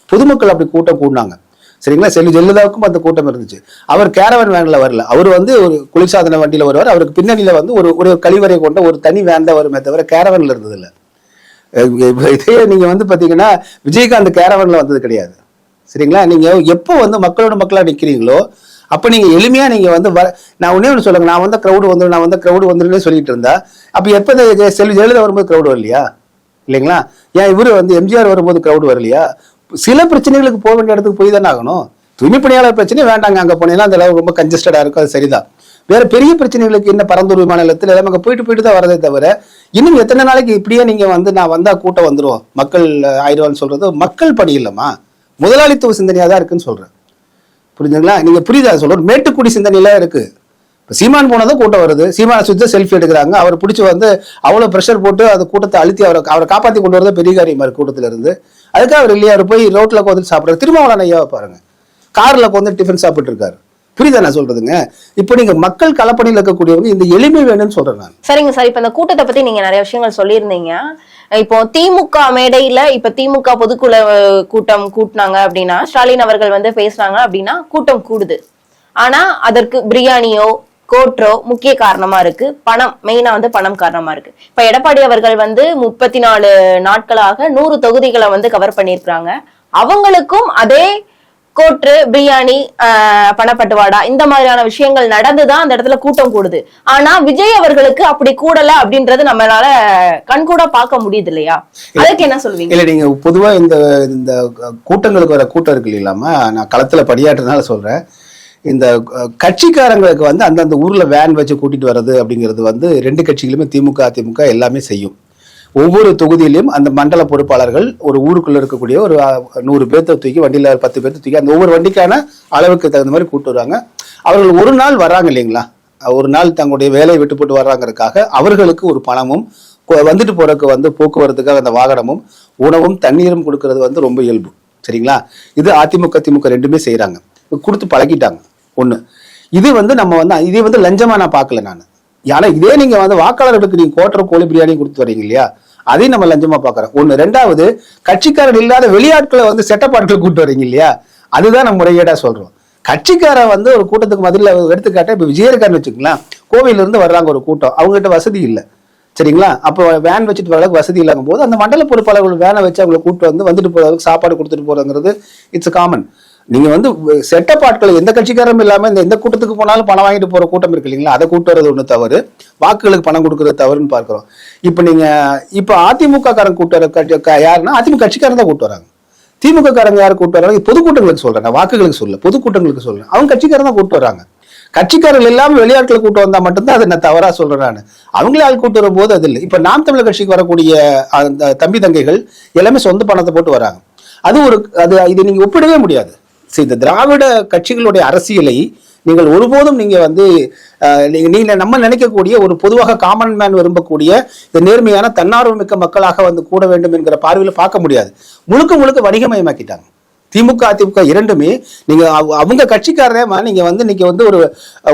பொதுமக்கள் அப்படி கூட்டம் கூடினாங்க, சரிங்களா. செல்வி ஜெயலலிதாவுக்கும் அந்த கூட்டம் இருந்துச்சு. அவர் கேரவன் வேன்ல வரல, அவர் வந்து ஒரு குளிர்சாதன வண்டியில வருவார், அவருக்கு பின்னணியில வந்து ஒரு கழிவறை கொண்ட ஒரு தனி வேன் தான் வருமே தவிர கேரவன்ல இருந்தது இல்லை. இதே நீங்க வந்து பாத்தீங்கன்னா விஜயகாந்த் கேரவன்ல வந்தது கிடையாது, சரிங்களா. நீங்க எப்போ வந்து மக்களோட மக்களா நிக்கிறீங்களோ அப்ப நீங்க எளிமையா நீங்க வந்து நான் ஒன்னே ஒன்று சொல்லுங்க, நான் வந்து கிரௌடு வந்துருன்னு சொல்லிட்டு இருந்தா, அப்ப எப்ப செல்வி ஜெயலலிதா வரும்போது கிரௌடு வரலையா, இல்லைங்களா. ஏன் இவரு வந்து எம்ஜிஆர் வரும்போது கிரௌடு வரலையா? சில பிரச்சனைகளுக்கு போக வேண்டிய இடத்துக்கு போய் தானே ஆகணும். தூய்மை பணியாளர் பிரச்சனை வேண்டாங்க, அங்க போனீங்கன்னா அந்த அளவு ரொம்ப கன்ஜஸ்டடா இருக்கும், அது சரிதான். வேற பெரிய பிரச்சனைகளுக்கு என்ன பரந்தூர் விமான நிலையத்தில் எல்லாம் அங்கே போயிட்டு தான் வரதே தவிர, இன்னும் எத்தனை நாளைக்கு இப்படியே நீங்க வந்து நான் வந்தா கூட்டம் வந்துடும், மக்கள் ஆயிடுவான்னு சொல்றது மக்கள் பணி இல்லைம்மா, முதலாளித்துவ சிந்தனையா தான் இருக்குன்னு சொல்றேன், புரிஞ்சுங்களா. நீங்க புரியுதா சொல்ற, மேட்டுக்குடி சிந்தனையில இருக்கு. சீமான் போனதும் கூட்டம் வருது, சீமான சுத்த செல்ஃபி எடுக்கிறாங்க, அவர் பிடிச்சி வந்து அவ்வளவு ப்ரெஷர் போட்டு அந்த கூட்டத்தை அழுத்தி அவரை காப்பாற்றி கொண்டு வரது பெரிய காரியமா இருக்கு கூட்டத்துல இருந்து. அதுக்காக அவர் இல்லையா, அவர் போய் ரோட்ல உட்காந்து சாப்பிடுறாரு. திருமாவளவன் ஐயாவை பாருங்க, கார்ல உட்காந்து டிஃபன் சாப்பிட்டு இருக்காரு. புரியுதா நான் சொல்றதுங்க. இப்போ நீங்க மக்கள் களப்பணியில் இருக்கக்கூடியவங்க இந்த எளிமை வேணும்னு சொல்றேன் நான். சரிங்க சார், இப்ப இந்த கூட்டத்தை பத்தி நீங்க நிறைய விஷயங்கள் சொல்லியிருந்தீங்க. இப்போ திமுக மேடையில இப்ப திமுக பொதுக்குழு கூட்டம் கூட்டினாங்க அப்படின்னா, ஸ்டாலின் அவர்கள் வந்து பேசுறாங்க அப்படின்னா கூட்டம் கூடுது. ஆனா அதற்கு பிரியாணியோ கோட்ரோ முக்கிய காரணமா இருக்கு, பணம், மெயினா வந்து பணம் காரணமா இருக்கு. இப்ப எடப்பாடி அவர்கள் வந்து 34 நாட்களாக 100 தொகுதிகளை வந்து கவர் பண்ணிருக்காங்க. அவங்களுக்கும் அதே கோட்ரு, பிரியாணி, பணப்பட்டுவாடா இந்த மாதிரியான விஷயங்கள் நடந்துதான் அந்த இடத்துல கூட்டம் கூடுது. ஆனா விஜய் அவர்களுக்கு அப்படி கூடல அப்படின்றது நம்மளால கண்கூட பார்க்க முடியுது இல்லையா? அதுக்கு என்ன சொல்லுவீங்க? இல்ல, நீங்க பொதுவா இந்த கூட்டங்களுக்கு வர கூட்டம் இருக்கு இல்லாம, நான் களத்துல பணியாற்றுறதுனால சொல்றேன், இந்த கட்சிக்காரங்களுக்கு வந்து அந்தந்த ஊர்ல வேன் வச்சு கூட்டிட்டு வர்றது அப்படிங்கிறது வந்து 2 கட்சிகளுமே திமுக அதிமுக எல்லாமே செய்யும். ஒவ்வொரு தொகுதியிலும் அந்த மண்டல பொறுப்பாளர்கள் ஒரு ஊருக்குள்ள இருக்கக்கூடிய ஒரு 100 பேர்த்த தூக்கி வண்டியில 10 பேர்த்த தூக்கி அந்த ஒவ்வொரு வண்டிக்கான அளவுக்கு தகுந்த மாதிரி கூட்டு வருவாங்க. அவர்கள் ஒரு நாள் வர்றாங்க இல்லைங்களா, ஒரு நாள் தங்களுடைய வேலையை விட்டு போட்டு வர்றாங்கிறதுக்காக அவர்களுக்கு ஒரு பணமும் வந்துட்டு போறதுக்கு வந்து போக்குவரத்துக்காக அந்த வாகனமும் உணவும் தண்ணீரும் கொடுக்கறது வந்து ரொம்ப இயல்பு, சரிங்களா. இது அதிமுக திமுக ரெண்டுமே செய்யறாங்க, கொடுத்து பழகிட்டாங்க. ஒண்ணு இது வந்து நம்ம வந்து இதே வந்து லஞ்சமா நான் பார்க்கல நான். ஆனா இதே நீங்க வந்து வாக்காளர்களுக்கு நீங்க கோட்டர் கோழி பிரியாணி கொடுத்து வரீங்க இல்லையா, அதையும் நம்ம லஞ்சமா பாக்குறோம். ஒண்ணு. 2வது, கட்சிக்காரர் இல்லாத வெளியாட்களை வந்து செட்டப் ஆட்கள் கூட்டு வரீங்க இல்லையா, அதுதான் நம்ம முறைகேடா சொல்றோம். கட்சிக்காரன் வந்து ஒரு கூட்டத்துக்கு மதில எடுத்துக்காட்ட இப்ப விஜய் இருக்காருன்னு வச்சுக்கலாம், கோவையில இருந்து வர்றாங்க ஒரு கூட்டம், அவங்ககிட்ட வசதி இல்லை, சரிங்களா. அப்போ வேன் வச்சுட்டு வரதுக்கு வசதி இல்லாம போது அந்த மண்டல பொறுப்பாளர்கள் வேனை வச்சு அவங்களை கூட்டு வந்துட்டு போறதுக்கு சாப்பாடு கொடுத்துட்டு போறதுங்கிறது இட்ஸ் காமன். நீங்க வந்து செட்டப் ஆட்கள் எந்த கட்சிக்காரரும் இல்லாம எந்த கூட்டத்துக்கு போனாலும் பணம் வாங்கிட்டு போற கூட்டம் இருக்கு இல்லைங்களா, அதை கூட்டு வரது ஒண்ணு தவறு, வாக்குகளுக்கு பணம் கொடுக்கறது தவறுன்னு பார்க்கிறோம். இப்ப அதிமுக காரன் கூட்டு வர யாருன்னா அதிமுக கட்சிக்காரன் தான் கூட்டு வராங்க. திமுக காரங்க யாரு கூட்டு வராங்க, பொதுக்கூட்டங்களுக்கு சொல்றேன், வாக்குகளுக்கு சொல்ல, பொதுக்கூட்டங்களுக்கு சொல்றேன், அவங்க கட்சிக்காரன் தான் கூட்டு வராங்க. கட்சிக்காரர்கள் எல்லாமே வெளியாட்களை கூட்டு வந்தா மட்டும்தான் அதை நான் தவறா சொல்றேன் நான். அவங்களே ஆள் கூட்டு வரும் போது அது இல்லை. இப்ப நாம் தமிழர் கட்சிக்கு வரக்கூடிய அந்த தம்பி தங்கைகள் எல்லாமே சொந்த பணத்தை போட்டு வராங்க. இது நீங்க ஒப்பிடவே முடியாது. இந்த திராவிட கட்சிகளுடைய அரசியலை நீங்கள் ஒருபோதும் நீங்க வந்து நீங்க நம்ம நினைக்கக்கூடிய ஒரு பொதுவாக காமன் மேன் விரும்பக்கூடிய இந்த நேர்மையான தன்னார்வமிக்க மக்களாக வந்து கூட வேண்டும் என்கிற பார்வையில பார்க்க முடியாது. முழுக்க முழுக்க வணிகமயமாக்கிட்டாங்க திமுக அதிமுக இரண்டுமே. நீங்க அவங்க கட்சிக்காரரே நீங்க வந்து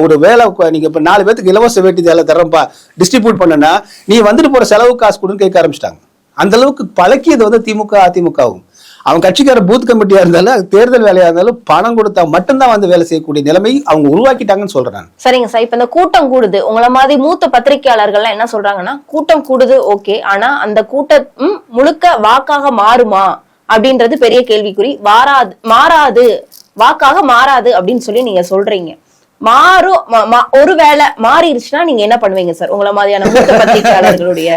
ஒரு வேலை, நீங்க இப்ப 4 பேருக்கு இலவச வேட்டி வேலை தரப்பா டிஸ்ட்ரிபியூட் பண்ணனா நீ வந்துட்டு போற செலவு காசு கொடுன்னு கேட்க ஆரம்பிச்சிட்டாங்க. அந்த அளவுக்கு பழக்கியது வந்து திமுக அதிமுகவும். அவன் கட்சிக்கார பூத் கமிட்டியா இருந்தாலும் அது தேர்தல் வேலையா இருந்தாலும் பணம் கொடுத்தா மட்டும்தான் வந்து வேலை செய்யக்கூடிய நிலைமை அவங்க உருவாக்கிட்டாங்கன்னு சொல்றேன். சரிங்க சார், இப்ப இந்த கூட்டம் கூடுது, உங்களை மாதிரி மூத்த பத்திரிகையாளர்கள் என்ன சொல்றாங்கன்னா, கூட்டம் கூடுது ஓகே, ஆனா அந்த கூட்டம் முழுக்க வாக்காக மாறுமா அப்படின்றது பெரிய கேள்விக்குறி. மாறாது வாக்காக மாறாது அப்படின்னு சொல்லி நீங்க சொல்றீங்க. ஒருவேளை மாறிடுச்சுன்னா நீங்க என்ன பண்ணுவீங்க சார்? உங்களை மாதிரியான மூத்த பத்திரிகையாளர்களுடைய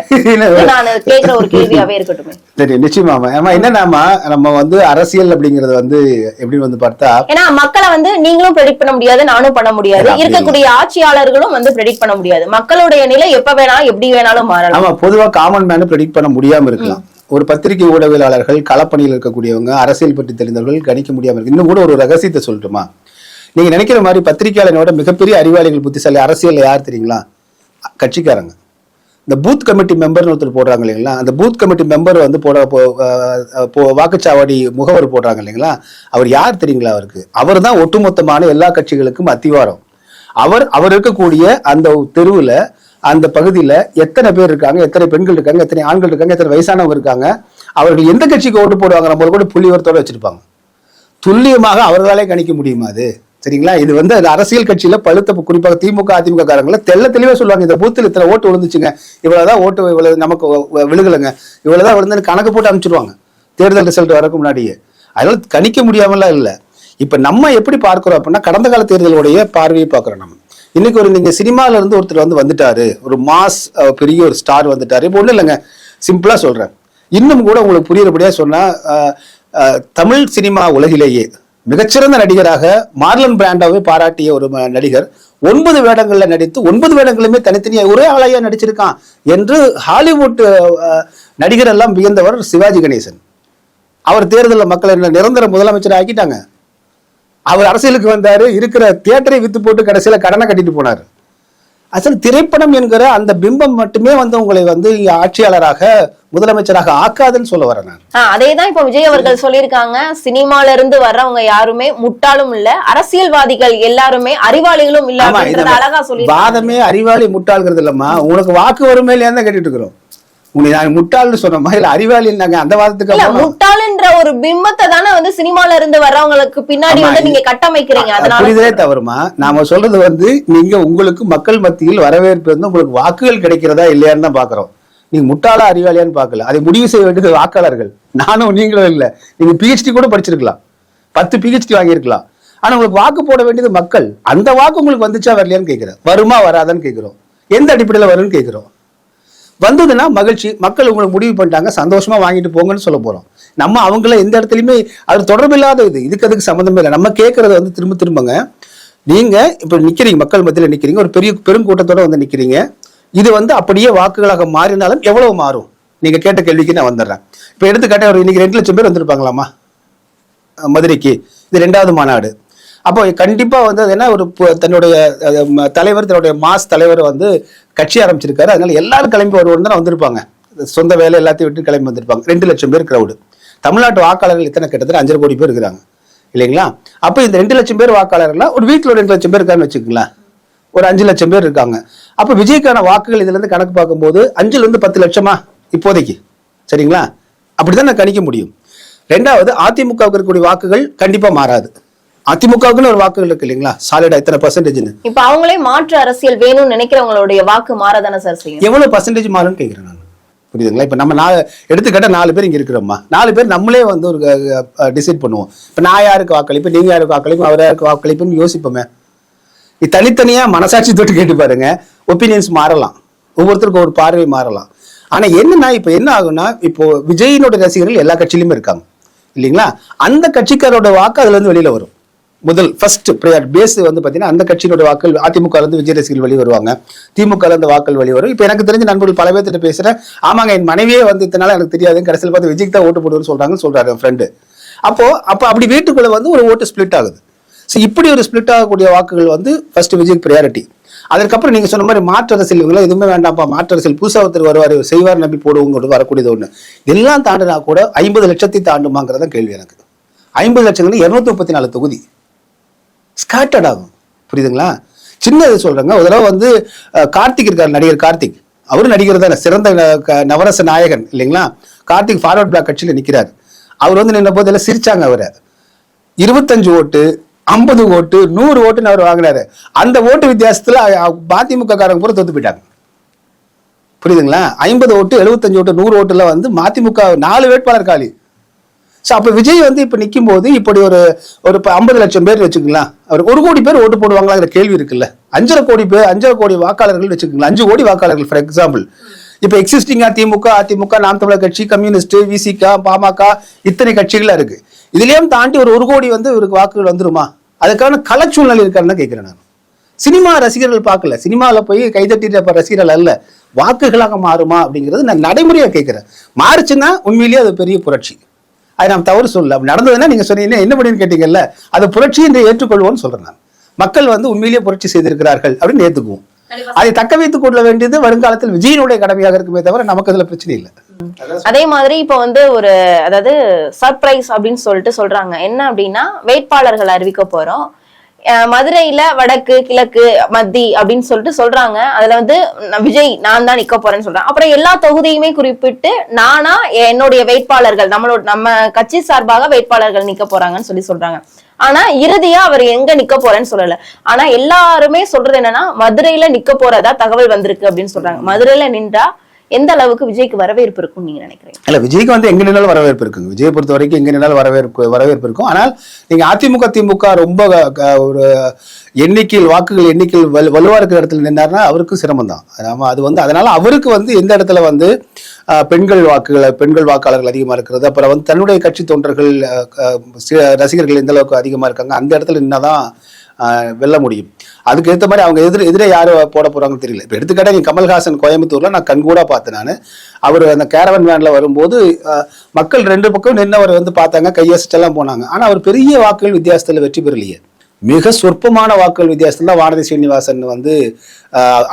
நான் கேட்கிற ஒரு கேள்வியாவே இருக்கட்டும். சரி, நிச்சயமா. என்னன்னா நம்ம வந்து அரசியல் அப்படிங்கறது வந்து எப்படின்னு வந்து பார்த்தா, ஏன்னா மக்களை வந்து நீங்களும் ப்ரெடிக்ட் பண்ண முடியாது, நானும் பண்ண முடியாது, இருக்கக்கூடிய ஆட்சியாளர்களும் வந்து ப்ரெடிக்ட் பண்ண முடியாது. மக்களுடைய நிலை எப்ப வேணாலும் எப்படி வேணாலும் மாறலாம். ஆமா, பொதுவா காமன் மேனு ப்ரெடிக்ட் பண்ண முடியாம இருக்கலாம். ஒரு பத்திரிகை ஊடகவியலாளர்கள், களப்பணியில் இருக்கக்கூடியவங்க, அரசியல் பற்றி தெரிந்தவர்கள் கணிக்க முடியாம இருக்கு. இன்னும் கூட ஒரு ரகசியத்தை சொல்லட்டுமா? நீங்க நினைக்கிற மாதிரி பத்திரிகையாளனோட மிகப்பெரிய அறிவாளிகள், புத்திசாலி அரசியல் யார் தெரியுங்களா? கட்சிக்காரங்க. இந்த பூத் கமிட்டி மெம்பர்னு ஒருத்தர் போடுறாங்க இல்லைங்களா, அந்த பூத் கமிட்டி மெம்பர் வந்து வாக்குச்சாவடி முகவர் போடுறாங்க இல்லைங்களா, அவர் யார் தெரியுங்களா? அவர் தான் ஒட்டுமொத்தமான எல்லா கட்சிகளுக்கும் அத்திவாரம். அவர் இருக்கக்கூடிய அந்த தெருவுல, அந்த பகுதியில எத்தனை பேர் இருக்காங்க, எத்தனை பெண்கள் இருக்காங்க, எத்தனை ஆண்கள் இருக்காங்க, எத்தனை வயசானவங்க இருக்காங்க, அவர்கள் எந்த கட்சிக்கு ஓட்டு போடுவாங்க நம்ம கூட புள்ளிவரத்தோட வச்சிருப்பாங்க. துல்லியமாக அவர்களாலே கணிக்க முடியுமா அது? சரிங்களா? இது வந்து அரசியல் கட்சியில பழுத்த, குறிப்பாக திமுக அதிமுக காரங்களை தெளிவா சொல்லுவாங்க, இந்த பூத்தில் இத்தனை ஓட்டு விழுந்துச்சுங்க, இவ்வளவுதான் ஓட்டு, இவ்வளவு நமக்கு விழுகலைங்க, இவ்வளவுதான் விழுந்து கணக்கு போட்டு அனுப்பிச்சிருவாங்க தேர்தல் ரிசல்ட் வரக்கு முன்னாடியே. அதனால கணிக்க முடியாமலாம் இல்லை. இப்ப நம்ம எப்படி பார்க்கிறோம் அப்படின்னா, கடந்த கால தேர்தலுடைய பார்வையை பார்க்கிறோம். நம்ம இன்னைக்கு நீங்க சினிமால இருந்து ஒருத்தர் வந்துட்டாரு, ஒரு மாஸ் பெரிய ஒரு ஸ்டார் வந்துட்டாரு. இப்போ ஒண்ணும் இல்லைங்க, சிம்பிளா சொல்றேன், இன்னும் கூட உங்களுக்கு புரியுறபடியா சொன்னா, தமிழ் சினிமா உலகிலேயே மிகச்சிறந்த நடிகராக மார்லன் பிராண்டோவை பாராட்டிய ஒரு நடிகர் 9 வேடங்கள்ல நடித்து 9 வேடங்களுமே தனித்தனியா ஒரே ஆளையா நடிச்சிருக்கான் என்று ஹாலிவுட் நடிகர் எல்லாம் வியந்தவர் சிவாஜி கணேசன். அவர் தேர்தலில் மக்களை நிரந்தர முதலமைச்சர் ஆக்கிட்டாங்க. அவர் அரசியலுக்கு வந்தாரு, இருக்கிற தியேட்டரை வித்து போட்டு கடைசியில கடனை கட்டிட்டு போனாரு. அசல் திரைப்படம் என்கிற அந்த பிம்பம் மட்டுமே உங்களை ஆட்சியாளராக, முதலமைச்சராக ஆக்காதுன்னு சொல்ல வரேன் நான். அதேதான் இப்ப விஜய் அவர்கள் சொல்லியிருக்காங்க, சினிமால இருந்து வர்றவங்க யாருமே முட்டாளும் இல்ல, அரசியல்வாதிகள் எல்லாருமே அறிவாளிகளும் இல்ல. அழகா சொல்லி வாதமே அறிவாளி முட்டாள்ங்கிறது இல்லம்மா, உங்களுக்கு வாக்கு வறுமை இல்லையா தான் கேட்டுட்டு இருக்கிறோம். நான் முட்டாள்னு சொன்னோமா இல்ல அறிவாளி அந்த வாதத்துக்கு? முட்டாள்ன்ற ஒரு பிம்பத்தை தானே சினிமால இருந்து வர்றவங்களுக்கு பின்னாடி நீங்க கட்டமைக்கிறீங்க. அதனால புரிதலே தவறுமா? நாம சொல்றது நீங்க உங்களுக்கு மக்கள் மத்தியில் வரவேற்பு உங்களுக்கு வாக்குகள் கிடைக்கிறதா இல்லையான்னு தான் பாக்குறோம். நீங்க முட்டாளா அறிவாளியான்னு பாக்கல. அதை முடிவு செய்ய வேண்டியது வாக்காளர்கள். நானும் நீங்களும் இல்ல. நீங்க PhD கூட படிச்சிருக்கலாம், 10 PhD வாங்கியிருக்கலாம். ஆனா உங்களுக்கு வாக்கு போட வேண்டியது மக்கள். அந்த வாக்கு உங்களுக்கு வந்துச்சா வரலையான்னு கேட்கிறேன். வருமா வராதான்னு கேட்கிறோம். எந்த அடிப்படையில வரும்னு கேட்கிறோம். வந்ததுன்னா மகிழ்ச்சி, மக்கள் உங்களுக்கு முடிவு பண்ணிட்டாங்க, சந்தோஷமா வாங்கிட்டு போங்கன்னு சொல்ல போறோம். நம்ம அவங்கள எந்த இடத்துலயுமே அது தொடர்பில்லாத இதுக்கு அதுக்கு சம்மந்தமே இல்லை. நம்ம கேட்கறது திரும்பங்க, நீங்க இப்ப நிக்கிறீங்க, மக்கள் மத்தியில நிக்கிறீங்க, ஒரு பெருங்கூட்டத்தோட நிக்கிறீங்க. இது அப்படியே வாக்குகளாக மாறினாலும் எவ்வளவு மாறும்? நீங்க கேட்ட கேள்விக்கு நான் வந்துடுறேன். இப்ப எடுத்துக்காட்ட இன்னைக்கு 2 லட்சம் பேர் வந்திருப்பாங்களாமா மதுரைக்கு, இது 2வது மாநாடு. அப்போ கண்டிப்பா அது என்ன, ஒரு தன்னுடைய தலைவர், தன்னுடைய மாஸ் தலைவர் கட்சி ஆரம்பிச்சிருக்காரு, அதனால எல்லாரும் கிளம்பி வருவோம் வந்திருப்பாங்க. சொந்த வேலை எல்லாத்தையும் விட்டு கிளம்பி வந்திருப்பாங்க. 2 லட்சம் பேர் கிரௌடு. தமிழ்நாட்டு வாக்காளர்கள் எத்தனை? கிட்டத்தட்ட 5 கோடி பேர் இருக்கிறாங்க இல்லைங்களா? அப்ப இந்த 2 லட்சம் பேர் வாக்காளர்களா, ஒரு வீட்டுல 2 லட்சம் பேர் இருக்கான்னு வச்சுக்கலாம், ஒரு 5 லட்சம் பேர் இருக்காங்க. அப்ப விஜய்க்கான வாக்குகள் இதுல இருந்து கணக்கு பார்க்கும்போது 5ல இருந்து 10 லட்சமா இப்போதைக்கு? சரிங்களா? அப்படிதான் நான் கணிக்க முடியும். 2வது, அதிமுகவுக்கு இருக்கக்கூடிய வாக்குகள் கண்டிப்பா மாறாது. அதிமுகவுக்குன்னு ஒரு வாக்குகள் இருக்கு இல்லைங்களா, சாலிடா இத்தனை %. இப்ப அவங்களே மாற்று அரசியல் வேணும்னு நினைக்கிறவங்களுடைய வாக்கு மாறதானே சார் செய்யும். எவ்வளவு % மாறும்னு கேட்கிறேன் நான். புரியுதுங்களா? இப்ப நம்ம எடுத்துக்கிட்ட 4 பேர் இங்க இருக்கிறோம்மா, 4 பேர் நம்மளே ஒரு டிசைட் பண்ணுவோம். இப்ப நான் யாருக்கு வாக்களிப்பு, நீங்க யாருக்கு வாக்களிப்பு, அவர் யாருக்கு வாக்களிப்புன்னு யோசிப்போமே. இது தனித்தனியா மனசாட்சி தொட்டு கேட்டு பாருங்க, ஒப்பீனியன்ஸ் மாறலாம், ஒவ்வொருத்தருக்கும் ஒரு பார்வை மாறலாம். ஆனா என்னன்னா, இப்ப என்ன ஆகும்னா, இப்போ விஜயினுடைய ரசிகர்கள் எல்லா கட்சியிலுமே இருக்காங்க இல்லைங்களா, அந்த கட்சிக்காரோட வாக்கு அதுல இருந்து வெளியில வரும். ஃபர்ஸ்ட் பேஸ் பாத்தீங்கன்னா அந்த கட்சியினுடைய வாக்கள், அதிமுக இருந்து விஜய் ரசிகர்கள் வெளியே வருவாங்க, திமுக இருந்து வாக்கள் வெளியே வரும். இப்ப எனக்கு தெரிஞ்ச நண்பர்கள் பல பேர்த்திட்ட பேசுறேன், ஆமாங்க என் மனைவியே இத்தனால எனக்கு தெரியாது, கடைசியில் பார்த்து விஜய்க்கு தான் ஓட்டு போடுவோம்னு சொல்றாரு என் ஃப்ரெண்டு. அப்போ அப்படி வீட்டுக்குள்ள ஒரு ஓட்டு ஸ்பிளிட் ஆகுது. இப்படி ஒரு ஸ்பிளிட் ஆகக்கூடிய வாக்குகள் ஃபர்ஸ்ட் விஜய்க்கு ப்ரையாரிட்டி. அதுக்கப்புறம் நீங்க சொன்ன மாதிரி மாற்று அரசியல் இவங்க எதுவுமே வேண்டாம்ப்பா, மாற்று அரசியல் புதுசா ஒருத்தர் வருவாரு, செய்வார், நம்பி போடுவோம் வரக்கூடியது ஒண்ணு. எல்லாம் தாண்டினா கூட 50 லட்சத்தை தாண்டுமாங்கிறத கேள்வி எனக்கு. 50 லட்சம் 234 தொகுதி ஸ்காட்டர்ட் ஆகும். புரியுதுங்களா? சின்ன இது சொல்றேங்க. ஒரு தடவை கார்த்திக் இருக்காரு, நடிகர் கார்த்திக். அவரு நடிகர் தானே, சிறந்த நவரச நாயகன் இல்லைங்களா? கார்த்திக் ஃபார்வர்ட் பிளாக் கட்சியில நிக்கிறாரு. அவர் வந்து நின்ற போது எல்லாம் சிரிச்சாங்க அவரை. 25 ஓட்டு 50 ஓட்டு 100 ஓட்டுன்னு அவர் வாங்கினாரு. அந்த ஓட்டு வித்தியாசத்துல மதிமுக காரங்க பூரா தோத்து போயிட்டாங்க. புரியுதுங்களா? 50 ஓட்டு 75 ஓட்டு 100 ஓட்டுல வந்து மதிமுக 4 வேட்பாளர் காலி. ஸோ அப்ப விஜய் வந்து இப்ப நிற்கும் போது இப்படி ஒரு 50 லட்சம் பேர் வச்சுக்கலாம், அவர் 1 கோடி பேர் ஓட்டு போடுவாங்களாங்கிற கேள்வி இருக்குல்ல. 5.5 கோடி வாக்காளர்கள் வச்சுக்கலாம், 5 கோடி வாக்காளர்கள் ஃபார் எக்ஸாம்பிள். இப்ப எக்ஸிஸ்டிங்கா திமுக, அதிமுக, நாம் தமிழர் கட்சி, கம்யூனிஸ்ட், விசிக, பாமக இத்தனை கட்சிகளா இருக்கு. இதுலயும் தாண்டி ஒரு 1 கோடி வந்து இவருக்கு வாக்குகள் வந்துருமா? அதுக்கான களச்சூழ்நிலை இருக்காருன்னு கேட்கிறேன் நான். சினிமா ரசிகர்கள் பார்க்கல, சினிமாவில் போய் கைதட்டிட்டு ரசிகர்கள் அல்ல, வாக்குகளாக மாறுமா அப்படிங்கிறது நான் நடைமுறையா கேட்கிறேன். மாறுச்சுன்னா உண்மையிலேயே அது பெரிய புரட்சி. அது நாம் தவறு சொல்ல. நடந்ததுன்னா நீங்க சொன்னீங்க என்ன பண்ணீங்கன்னு கேட்டீங்கல்ல, அது புரட்சி என்று ஏற்றுக்கொள்வோம்னு சொல்றேன் நான். மக்கள் வந்து உண்மையிலேயே புரட்சி செய்திருக்கிறார்கள் அப்படின்னு ஏற்றுக்குவோம். அதை தக்க வைத்துக் கொள்ள வேண்டியது வருங்காலத்தில் விஜயனுடைய கடமையாக இருக்குமே தவிர நமக்கு அதுல பிரச்சனை இல்லை. அதே மாதிரி இப்ப வந்து ஒரு அதாவது சர்ப்ரைஸ் அப்படின்னு சொல்லிட்டு சொல்றாங்க. என்ன அப்படின்னா வேட்பாளர்கள் அறிவிக்க போறோம், மதுரையில வடக்கு கிழக்கு மத்தி அப்படின்னு சொல்லிட்டு சொல்றாங்க. அதுல வந்து விஜய் நான் தான் நிக்க போறேன்னு சொல்றேன். அப்புறம் எல்லா தொகுதியுமே குறிப்பிட்டு நானா என்னுடைய வேட்பாளர்கள் நம்ம கட்சி சார்பாக வேட்பாளர்கள் நிக்க போறாங்கன்னு சொல்றாங்க. ஆனா இறுதியா அவர் எங்க நிக்க போறேன்னு சொல்லல. ஆனா எல்லாருமே சொல்றது என்னன்னா மதுரையில நிக்க போறதா தகவல் வந்திருக்கு அப்படின்னு சொல்றாங்க. மதுரையில நின்றா எந்த அளவுக்கு விஜய்க்கு வரவேற்பு இருக்கும் நீங்க நினைக்கிறீங்க? இல்ல, விஜய்க்கு வந்து எங்க நின்னாலும் வரவேற்பு இருக்குங்க. விஜயை பொறுத்த வரைக்கும் எங்க நின்னாலும் வரவேற்பு இருக்கும். ஆனால் நீங்க அதிமுக திமுக ரொம்ப ஒரு எண்ணிக்கையில் வாக்குகள் எண்ணிக்கையில் வலுவா இருக்கிற இடத்துல நின்னார்னா அவருக்கும் சிரமம் தான். அது வந்து அதனால அவருக்கு வந்து எந்த இடத்துல வந்து பெண்கள் வாக்காளர்கள் அதிகமா இருக்கிறது, அப்புறம் வந்து தன்னுடைய கட்சி தொண்டர்கள் ரசிகர்கள் எந்த அளவுக்கு அதிகமா இருக்காங்க, அந்த இடத்துல நின்னாதான் வெல்ல முடியும். அதுக்கு ஏற்ற மாதிரி அவங்க எதிரே யாரு போட போறாங்கன்னு தெரியல. இப்போ எடுத்துக்காட்டா நீ கமல்ஹாசன் கோயம்புத்தூர்ல நான் கண்கூடா பார்த்தேன். நான் அவர் அந்த கேரவன் வேன்ல வரும்போது மக்கள் 2 பக்கம் நின்னவர் வந்து பார்த்தாங்க, கையசிச்செல்லாம் போனாங்க. ஆனா அவர் பெரிய வாக்குகள் வித்தியாசத்துல வெற்றி பெறலையே. மிக சொற்பமான வாக்குகள் வித்தியாசத்துல வானதி ஸ்ரீனிவாசன் வந்து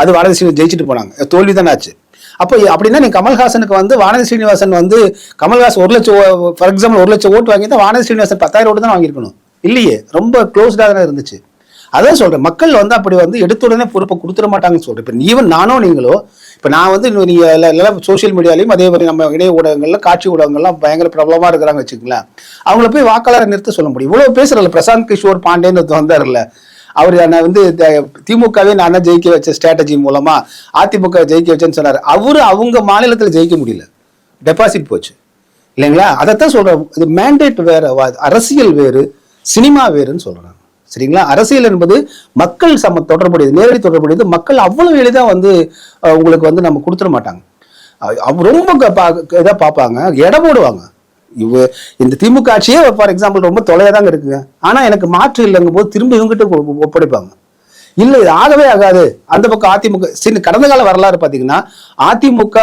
அது வானதி ஸ்ரீனிவாசன் ஜெயிச்சுட்டு போனாங்க, தோல்விதான் ஆச்சு. அப்போ அப்படின்னா நீ கமல்ஹாசனுக்கு வந்து வானதி ஸ்ரீனிவாசன் வந்து கமல்ஹாசன் 1 லட்சம் ஃபார் எக்ஸாம்பிள் 1 லட்சம் ஓட்டு வாங்கி தான் வானதி ஸ்ரீனிவாசன் 10,000 ஓட்டு தான் வாங்கியிருக்கணும் இல்லையே. ரொம்ப க்ளோஸ்டா தானே இருந்துச்சு. அதான் சொல்றேன், மக்கள் வந்து அப்படி வந்து எடுத்த உடனே பொறுப்பை கொடுத்துட மாட்டாங்கன்னு சொல்றேன். இப்போ ஈவன் நானோ நீங்களோ இப்போ நான் வந்து நீங்க எல்லாம் சோசியல் மீடியாலையும் அதே மாதிரி நம்ம இணைய ஊடகங்கள்ல காட்சி ஊடகங்கள்லாம் பயங்கர பிரபலமா இருக்கிறாங்க வச்சுக்கலாம். அவங்கள போய் வாக்காளரை நிறுத்த சொல்ல முடியும். இவ்வளவு பேசுறல பிரசாந்த் கிஷோர் பாண்டேன்னு வந்தார்ல, அவர் நான் வந்து திமுகவே நான் தான் ஜெயிக்க வச்ச ஸ்ட்ராட்டஜி மூலமா அதிமுக ஜெயிக்க வச்சேன்னு சொன்னார். அவங்க மாநிலத்தில் ஜெயிக்க முடியல, டெபாசிட் போச்சு இல்லைங்களா. அதைத்தான் சொல்றேன், இது மேண்டேட் வேற, அரசியல் வேறு சினிமா வேறுன்னு சொல்றேன். சரிங்களா? அரசியல் என்பது மக்கள் தொடர்புடையது, நேரடி தொடர்புடையது. மக்கள் அவ்வளவு எளிதா வந்து உங்களுக்கு வந்து நம்ம கொடுத்துட மாட்டாங்க. ரொம்ப இதா பார்ப்பாங்க, எடை போடுவாங்க. இந்த திமுக ஆட்சியே ஃபார் எக்ஸாம்பிள் ரொம்ப தொலைதாங்க இருக்குங்க, ஆனா எனக்கு மாற்று இல்லைங்கும் போது திரும்ப இவங்ககிட்ட ஒப்படைப்பாங்க. இல்ல இது ஆகவே ஆகாது. அந்த பக்கம் அதிமுக கடந்த கால வரலாறு பாத்தீங்கன்னா அதிமுக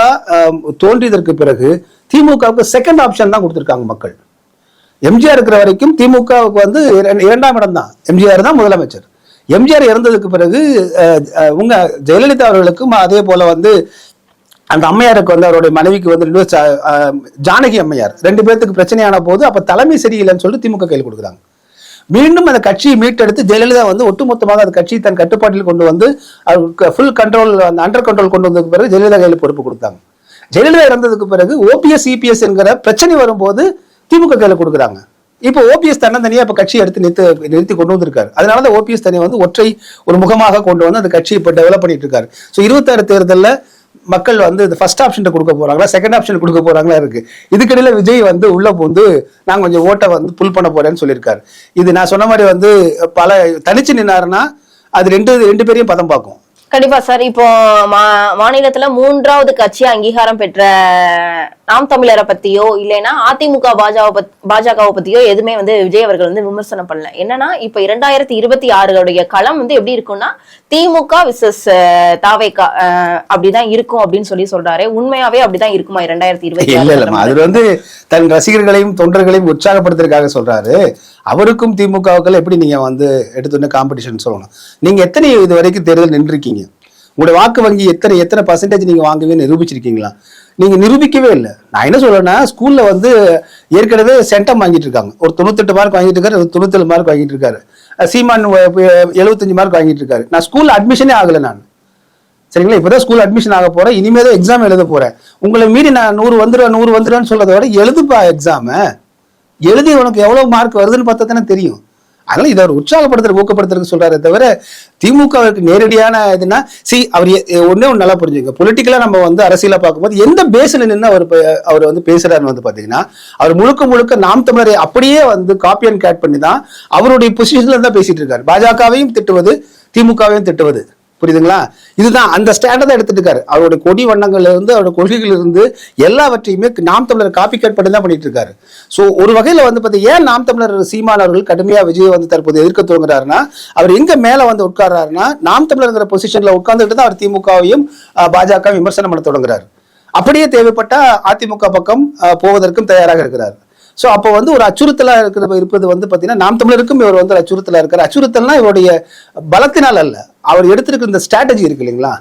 தோன்றியதற்கு பிறகு திமுகவுக்கு செகண்ட் ஆப்ஷன் தான் கொடுத்திருக்காங்க மக்கள். எம்ஜிஆர் இருக்கிற வரைக்கும் திமுகவுக்கு வந்து 2ஆம் இடம் தான், எம்ஜிஆர் தான் முதலமைச்சர். எம்ஜிஆர் இறந்ததுக்கு பிறகு உங்க ஜெயலலிதா அவர்களுக்கும் அதே போல வந்து அந்த அம்மையாருக்கு வந்து அவருடைய மனைவிக்கு வந்து ஜானகி அம்மையார் 2 பேருக்கு பிரச்சனையான போது அப்ப தலைமை சரியில்லைன்னு சொல்லிட்டு திமுக கையில் கொடுக்குறாங்க. மீண்டும் அந்த கட்சியை மீட்டெடுத்து ஜெயலலிதா வந்து ஒட்டுமொத்தமாக அந்த கட்சியை தன் கட்டுப்பாட்டில் கொண்டு வந்து ஃபுல் கண்ட்ரோல் அண்டர் கண்ட்ரோல் கொண்டு வந்ததுக்கு பிறகு ஜெயலலிதா கையில் பொறுப்பு கொடுத்தாங்க. ஜெயலலிதா இறந்ததுக்கு பிறகு ஓபிஎஸ் இபிஎஸ் என்கிற பிரச்சனை வரும்போது திமுக கையில கொடுக்குறாங்க. இப்போ ஓபிஎஸ் தனியா இப்ப கட்சியை எடுத்து நிறுத்தி கொண்டு வந்திருக்காரு. அதனாலதான் ஓபிஎஸ் தனியா வந்து ஒற்றை ஒரு முகமாக கொண்டு வந்து அந்த கட்சியை இப்ப டெவலப் பண்ணிட்டு இருக்காரு. ஸோ 26 தேர்தலில் மக்கள் வந்து ஃபர்ஸ்ட் ஆப்ஷன் கொடுக்க போறாங்களா செகண்ட் ஆப்ஷன் கொடுக்க போறாங்களா இருக்கு. இதுக்கிடையில விஜய் வந்து உள்ள போந்து நான் கொஞ்சம் ஓட்டை வந்து புல் பண்ண போறேன்னு சொல்லியிருக்காரு. இது நான் சொன்ன மாதிரி வந்து பல தனிச்சு நின்னாருன்னா அது ரெண்டு பேரையும் பதம் பார்க்கும். கண்டிப்பா சார். இப்போ மாநிலத்துல 3வது கட்சி அங்கீகாரம் பெற்ற நாம் தமிழரை பத்தியோ இல்லைன்னா அதிமுக பாஜகவை பத்தியோ எதுவுமே வந்து விஜய் அவர்கள் வந்து விமர்சனம் பண்ணல. என்னன்னா இப்ப 2026 களம் வந்து எப்படி இருக்கும்னா திமுக விசஸ் தாவேகா அப்படிதான் இருக்கும் அப்படின்னு சொல்றாரு. உண்மையாவே அப்படிதான் இருக்குமா 2026? அது வந்து தன் ரசிகர்களையும் தொண்டர்களையும் உற்சாகப்படுத்துறதுக்காக சொல்றாரு. அவருக்கும் திமுகவுக்குள்ள எப்படி நீங்க வந்து எடுத்தோன்னே காம்படிஷன் சொல்லணும். நீங்க எத்தனை இது வரைக்கும் தேர்தல் நின்றுருக்கீங்க? உங்களுடைய வாக்கு வங்கி எத்தனை பர்சன்டேஜ் நீங்க வாங்குவீங்க நிரூபிச்சிருக்கீங்களா? நீங்க நிரூபிக்கவே இல்லை. நான் என்ன சொல்றேன்னா ஸ்கூல்ல வந்து ஏற்கனவே சென்டம் வாங்கிட்டு இருக்காங்க. ஒரு 98 மார்க் வாங்கிட்டு இருக்காரு, 97 மார்க் வாங்கிட்டு இருக்காரு. சீமான் 75 மார்க் வாங்கிட்டு இருக்காரு. நான் ஸ்கூல்ல அட்மிஷனே ஆகலை நான். சரிங்களா? இப்பதான் ஸ்கூல் அட்மிஷன் ஆக போறேன், இனிமேதான் எக்ஸாம் எழுத போறேன். உங்களை மீறி நான் 100 வந்துருவேன்னு சொல்றத விட எழுதுப்பா எக்ஸாம. எழுதி உனக்கு எவ்வளவு மார்க் வருதுன்னு பார்த்தா தானே தெரியும். அதனால இதை அவர் உற்சாகப்படுத்துற ஊக்கப்படுத்துறதுக்கு சொல்றாரு தவிர திமுகவுக்கு நேரடியான இதுன்னா அவர் ஒன்னே ஒன்று நல்லா புரிஞ்சுங்க. பொலிட்டிக்கலா நம்ம வந்து அரசியலா பார்க்கும்போது எந்த பேஸ்ல நின்று அவர் வந்து பேசுறாருன்னு வந்து பாத்தீங்கன்னா அவர் முழுக்க முழுக்க நாம் தமிழரை அப்படியே வந்து காப்பி அண்ட் கேட் பண்ணி தான் அவருடைய பொசிஷன்ல தான் பேசிட்டு இருக்காரு. பாஜகவையும் திட்டுவது, திமுகவையும் திட்டுவது. புரியுதுங்களா? இதுதான் அந்த ஸ்டாண்டை தான் எடுத்துட்டு இருக்காரு. அவருடைய கொடி வண்ணங்கள்ல இருந்து அவருடைய கொள்கைகள் இருந்து எல்லாவற்றையுமே நாம் தமிழர் காப்பி கேட் பண்ணி தான் பண்ணிட்டு இருக்காரு. ஸோ ஒரு வகையில வந்து பார்த்தீங்கன்னா ஏன் நாம் தமிழர் சீமான் அவர்கள் கடுமையா விஜய் வந்து தற்போது எதிர்க்க துவங்குறாருன்னா அவர் எங்க மேல வந்து உட்கார்றாருன்னா நாம் தமிழர்ங்கிற பொசிஷன்ல உட்கார்ந்துட்டு தான் அவர் திமுகவையும் பாஜக விமர்சனம் பண்ண தொடங்குறாரு. அப்படியே தேவைப்பட்ட அதிமுக பக்கம் போவதற்கும் தயாராக இருக்கிறார். ஸோ அப்போ வந்து ஒரு அச்சுறுத்தலா இருப்பது வந்து பார்த்தீங்கன்னா நாம் தமிழருக்கும் இவர் வந்து அச்சுறுத்தலா இருக்காரு. அச்சுறுத்தல்னா இவருடைய பலத்தினால் அல்ல, அவர் எடுத்திருக்கிற இந்த ஸ்ட்ராட்டஜி இருக்கு இல்லைங்களா,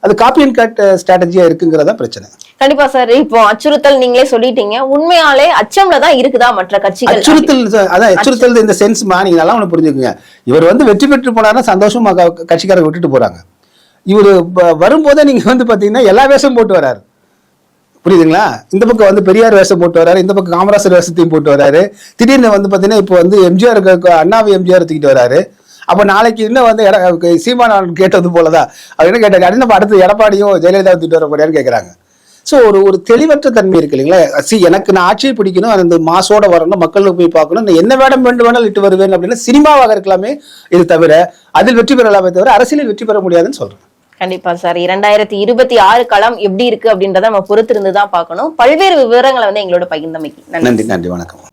அது காப்பி அண்ட் கட் ஸ்ட்ராட்டஜியா இருக்குங்கிறதா பிரச்சனை. கண்டிப்பா சார். இப்போ அச்சுறுத்தல் நீங்களே சொல்லிட்டீங்க, உண்மையாலே அச்சம்ல தான் இருக்குதா மற்ற கட்சிகள்? அச்சுறுத்தல் அதான் அச்சுறுத்தல் இந்த சென்ஸ்மா நீங்க நல்லா ஒண்ணு புரிஞ்சுக்குங்க. இவர் வந்து வெற்றி பெற்று போனாருன்னா சந்தோஷமா கட்சிக்காரங்க விட்டுட்டு போறாங்க. இவர் வரும்போதே நீங்க வந்து பாத்தீங்கன்னா எல்லா வேஷமும் போட்டு வராரு. புரியுதுங்களா? இந்த பக்கம் வந்து பெரியார் வேஷம் போட்டு வராரு, இந்த பக்கம் காமராசர் வேஷத்தையும் போட்டு வராரு. திடீர்னு வந்து பாத்தீங்கன்னா இப்போ வந்து எம்ஜிஆர் அண்ணாவை எம்ஜிஆர் தூக்கிட்டு வராரு. அப்ப நாளைக்கு இன்னும் வந்து சீமான் கேட்டது போலதான் அவர் என்ன கேட்டாரு, அடுத்த அடுத்து எடப்பாடியும் ஜெயலலிதா தூக்கிட்டு வர போறான்னு கேட்கறாங்க. ஸோ ஒரு தெளிவற்ற தன்மை இருக்கு இல்லைங்களா? எனக்கு நான் ஆட்சியை பிடிக்கணும், அந்த மாசோட வரணும், மக்களுக்கு போய் பார்க்கணும், என்ன வேடம் வேண்டாலும் இட்டு வருவேன் அப்படின்னு சினிமாவாக இருக்கலாமே, இது தவிர அதில் வெற்றி பெறலாமே தவிர அரசியலில் வெற்றி பெற முடியாதுன்னு சொல்றேன். கண்டிப்பா சார். 2026 களம் எப்படி இருக்கு அப்படின்றத நம்ம பொறுத்திருந்து தான் பார்க்கணும். பல்வேறு விவரங்களை வந்து எங்களோட பகிர்ந்தமைக்கு நன்றி. நன்றி, வணக்கம்.